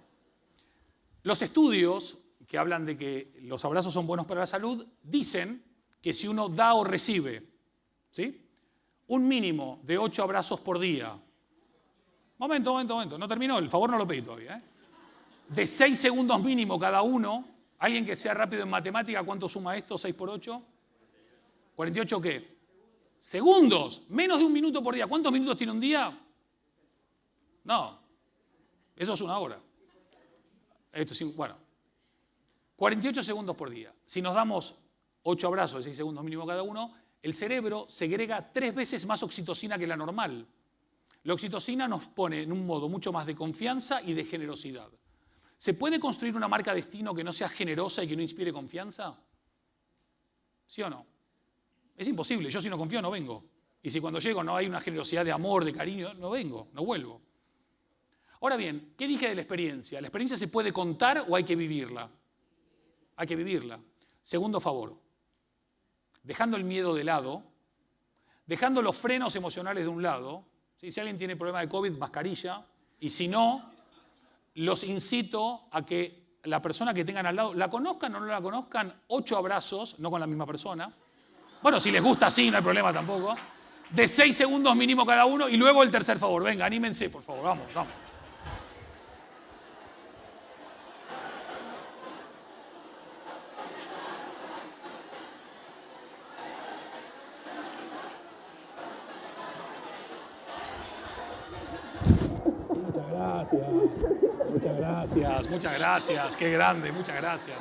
Los estudios que hablan de que los abrazos son buenos para la salud dicen que si uno da o recibe, ¿sí?, un mínimo de 8 abrazos por día. Momento. No terminó, el favor no lo pedí todavía. De 6 segundos mínimo cada uno. Alguien que sea rápido en matemática, ¿cuánto suma esto? 6 por 8. ¿48 qué? Segundos. Menos de 1 minuto por día. ¿Cuántos minutos tiene un día? No. Eso es 1 hora. Bueno. 48 segundos por día. Si nos damos 8 abrazos de 6 segundos mínimo cada uno, el cerebro segrega 3 veces más oxitocina que la normal. La oxitocina nos pone en un modo mucho más de confianza y de generosidad. ¿Se puede construir una marca destino que no sea generosa y que no inspire confianza? ¿Sí o no? Es imposible. Yo si no confío no vengo. Y si cuando llego no hay una generosidad de amor, de cariño, no vengo, no vuelvo. Ahora bien, ¿qué dije de la experiencia? ¿La experiencia se puede contar o hay que vivirla? Hay que vivirla. Segundo favor. Dejando el miedo de lado, dejando los frenos emocionales de un lado, ¿sí? Si alguien tiene problema de COVID, mascarilla, y si no, los incito a que la persona que tengan al lado, la conozcan o no la conozcan, 8 abrazos, no con la misma persona. Bueno, si les gusta así, no hay problema tampoco. De 6 segundos mínimo cada uno, y luego el tercer favor. Venga, anímense, por favor, vamos. Muchas gracias, qué grande, muchas gracias.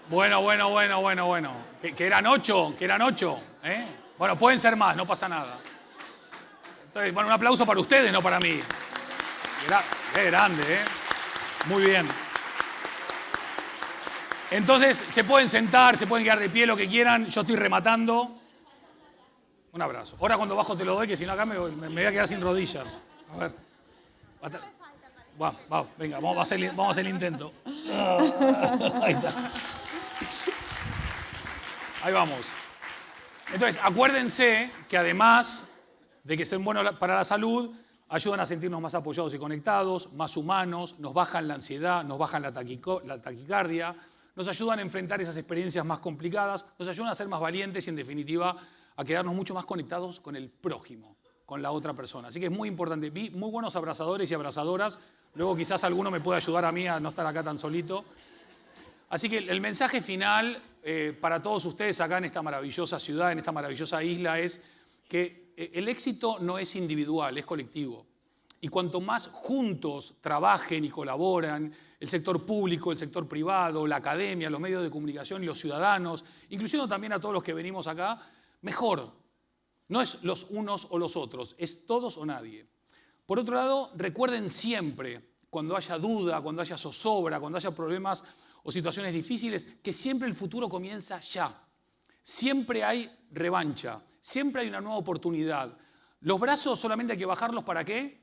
Bueno. Que eran 8, ¿eh? Bueno, pueden ser más, no pasa nada. Entonces, bueno, un aplauso para ustedes, no para mí. Qué grande, ¿eh? Muy bien. Entonces, se pueden sentar, se pueden quedar de pie, lo que quieran. Yo estoy rematando. Un abrazo. Ahora cuando bajo te lo doy, que si no acá me voy a quedar sin rodillas. A ver. Vamos, venga, vamos a hacer el intento. Ahí está. Ahí vamos. Entonces, acuérdense que además de que son buenos para la salud, ayudan a sentirnos más apoyados y conectados, más humanos, nos bajan la ansiedad, nos bajan la taquicardia, nos ayudan a enfrentar esas experiencias más complicadas, nos ayudan a ser más valientes y, en definitiva, a quedarnos mucho más conectados con el prójimo, con la otra persona. Así que es muy importante. Vi muy buenos abrazadores y abrazadoras. Luego quizás alguno me pueda ayudar a mí a no estar acá tan solito. Así que el mensaje final para todos ustedes acá en esta maravillosa ciudad, en esta maravillosa isla, es que el éxito no es individual, es colectivo. Y cuanto más juntos trabajen y colaboran, el sector público, el sector privado, la academia, los medios de comunicación y los ciudadanos, incluyendo también a todos los que venimos acá, mejor. No es los unos o los otros, es todos o nadie. Por otro lado, recuerden siempre, cuando haya duda, cuando haya zozobra, cuando haya problemas o situaciones difíciles, que siempre el futuro comienza ya. Siempre hay revancha, siempre hay una nueva oportunidad. Los brazos solamente hay que bajarlos, ¿para qué?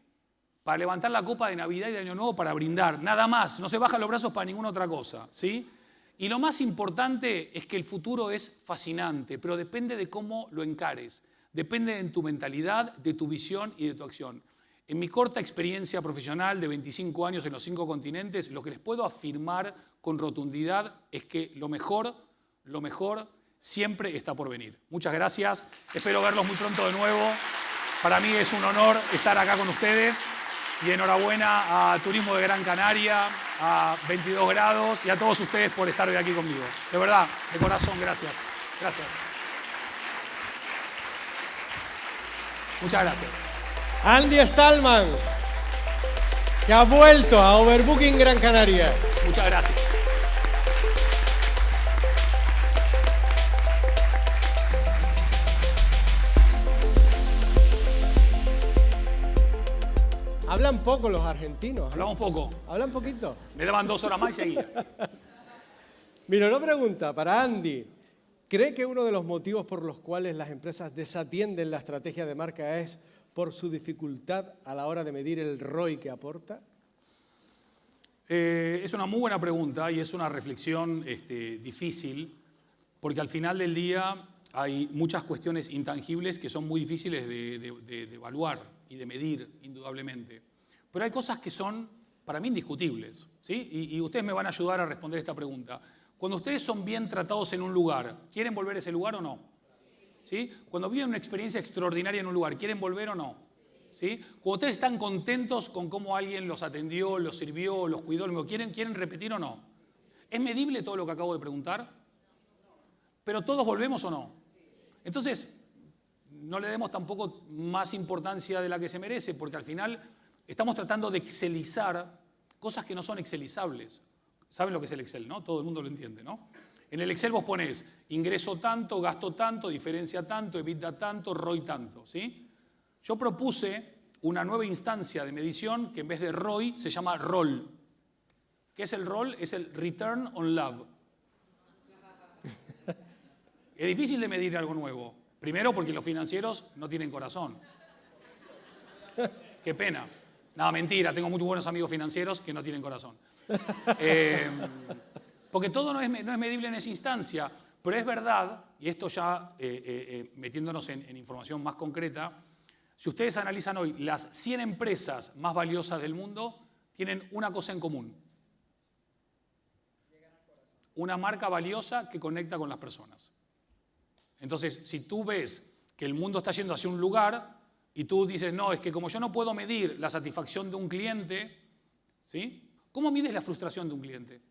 Para levantar la copa de Navidad y de Año Nuevo, para brindar, nada más. No se bajan los brazos para ninguna otra cosa, ¿sí? Y lo más importante es que el futuro es fascinante, pero depende de cómo lo encares. Depende de tu mentalidad, de tu visión y de tu acción. En mi corta experiencia profesional de 25 años en los 5 continentes, lo que les puedo afirmar con rotundidad es que lo mejor siempre está por venir. Muchas gracias. Espero verlos muy pronto de nuevo. Para mí es un honor estar acá con ustedes. Y enhorabuena a Turismo de Gran Canaria, a 22 grados y a todos ustedes por estar hoy aquí conmigo. De verdad, de corazón, gracias. Gracias. Muchas gracias. Andy Stallman, que ha vuelto a Overbooking Gran Canaria. Muchas gracias. Hablan poco los argentinos. Hablamos poco. Hablan poquito. Me daban 2 horas más y seguía. Mira, una pregunta para Andy. ¿Cree que uno de los motivos por los cuales las empresas desatienden la estrategia de marca es por su dificultad a la hora de medir el ROI que aporta? Es una muy buena pregunta y es una reflexión difícil, porque al final del día hay muchas cuestiones intangibles que son muy difíciles de evaluar y de medir, indudablemente. Pero hay cosas que son, para mí, indiscutibles, ¿sí? Y ustedes me van a ayudar a responder esta pregunta. Cuando ustedes son bien tratados en un lugar, ¿quieren volver a ese lugar o no? ¿Sí? Cuando viven una experiencia extraordinaria en un lugar, ¿quieren volver o no? ¿Sí? Cuando ustedes están contentos con cómo alguien los atendió, los sirvió, los cuidó, ¿quieren repetir o no? ¿Es medible todo lo que acabo de preguntar? ¿Pero todos volvemos o no? Entonces, no le demos tampoco más importancia de la que se merece, porque al final estamos tratando de excelizar cosas que no son excelizables. ¿Saben lo que es el Excel, no? Todo el mundo lo entiende, ¿no? En el Excel vos ponés ingreso tanto, gasto tanto, diferencia tanto, EBITDA tanto, ROI tanto, ¿sí? Yo propuse una nueva instancia de medición que en vez de ROI se llama ROL. ¿Qué es el ROL? Es el Return on Love. Es difícil de medir algo nuevo. Primero porque los financieros no tienen corazón. Qué pena. Nada, mentira, tengo muchos buenos amigos financieros que no tienen corazón. Porque todo no es medible en esa instancia, pero es verdad, y esto ya metiéndonos en información más concreta, si ustedes analizan hoy las 100 empresas más valiosas del mundo, tienen una cosa en común. Una marca valiosa que conecta con las personas. Entonces, si tú ves que el mundo está yendo hacia un lugar y tú dices, no, es que como yo no puedo medir la satisfacción de un cliente, ¿sí? ¿Cómo mides la frustración de un cliente?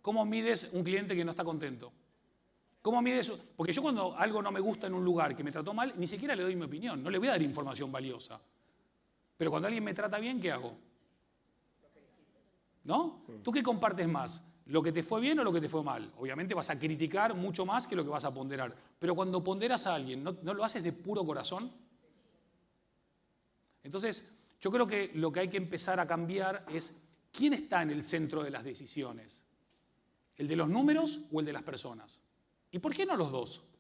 ¿Cómo mides un cliente que no está contento? ¿Cómo mides? Porque yo cuando algo no me gusta en un lugar, que me trató mal, ni siquiera le doy mi opinión, no le voy a dar información valiosa. Pero cuando alguien me trata bien, ¿qué hago? ¿No? ¿Tú qué compartes más? lo que te fue bien o lo que te fue mal. Obviamente vas a criticar mucho más que lo que vas a ponderar. Pero cuando ponderas a alguien, ¿no lo haces de puro corazón? Entonces, yo creo que lo que hay que empezar a cambiar es quién está en el centro de las decisiones. ¿El de los números o el de las personas? ¿Y por qué no los dos?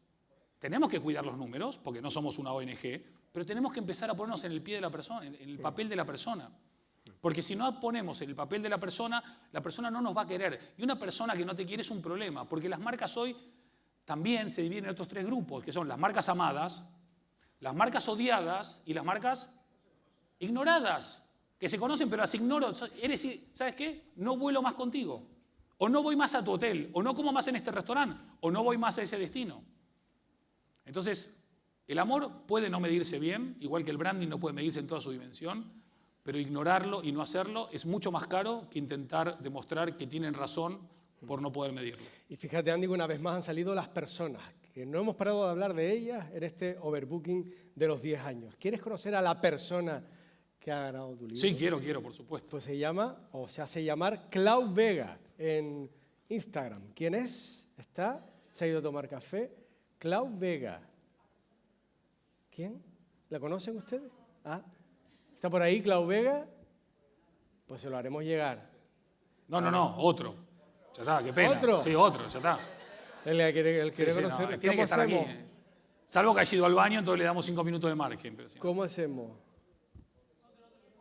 Tenemos que cuidar los números, porque no somos una ONG, pero tenemos que empezar a ponernos en el pie de la persona, en el papel de la persona. Porque si no ponemos en el papel de la persona no nos va a querer. Y una persona que no te quiere es un problema, porque las marcas hoy también se dividen en otros 3 grupos, que son las marcas amadas, las marcas odiadas y las marcas ignoradas, que se conocen pero las ignoro. ¿Sabes qué? No vuelo más contigo. O no voy más a tu hotel, o no como más en este restaurante, o no voy más a ese destino. Entonces, el amor puede no medirse bien, igual que el branding no puede medirse en toda su dimensión, pero ignorarlo y no hacerlo es mucho más caro que intentar demostrar que tienen razón por no poder medirlo. Y fíjate, Andy, que una vez más han salido las personas, que no hemos parado de hablar de ellas en este overbooking de los 10 años. ¿Quieres conocer a la persona que ha ganado tu libro? Sí, quiero, por supuesto. Pues se llama, o se hace llamar, Clau Vega en Instagram. ¿Quién es? Se ha ido a tomar café. Clau Vega. ¿Quién? ¿La conocen ustedes? Ah, ¿está por ahí Clau Vega? Pues se lo haremos llegar. No, otro. Ya está, qué pena. ¿Otro? Sí, otro, ya está. Él quiere Sí, conocer. no, tiene que estar aquí. Salvo que haya ido al baño, entonces le damos 5 minutos de margen. Pero sí. ¿Cómo hacemos?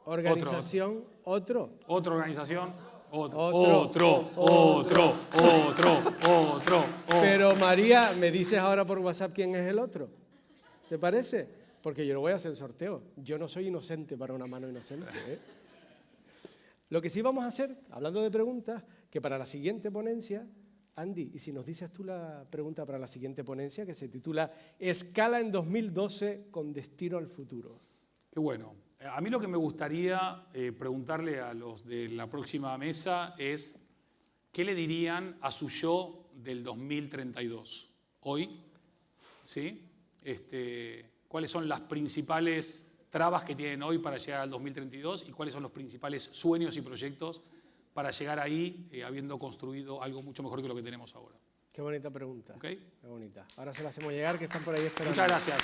¿Organización? ¿Otro? ¿Otra organización? Otro. Pero María, ¿me dices ahora por WhatsApp quién es el otro? ¿Te parece? Porque yo no voy a hacer el sorteo. Yo no soy inocente para una mano inocente, ¿eh? Lo que sí vamos a hacer, hablando de preguntas, que para la siguiente ponencia, Andy, y si nos dices tú la pregunta para la siguiente ponencia, que se titula Escala en 2012 con destino al futuro. Qué bueno. A mí lo que me gustaría preguntarle a los de la próxima mesa es ¿qué le dirían a su yo del 2032? Hoy, ¿sí? ¿Cuáles son las principales trabas que tienen hoy para llegar al 2032 y cuáles son los principales sueños y proyectos para llegar ahí habiendo construido algo mucho mejor que lo que tenemos ahora? Qué bonita pregunta. ¿Okay? Qué bonita. Ahora se la hacemos llegar, que están por ahí esperando. Muchas gracias.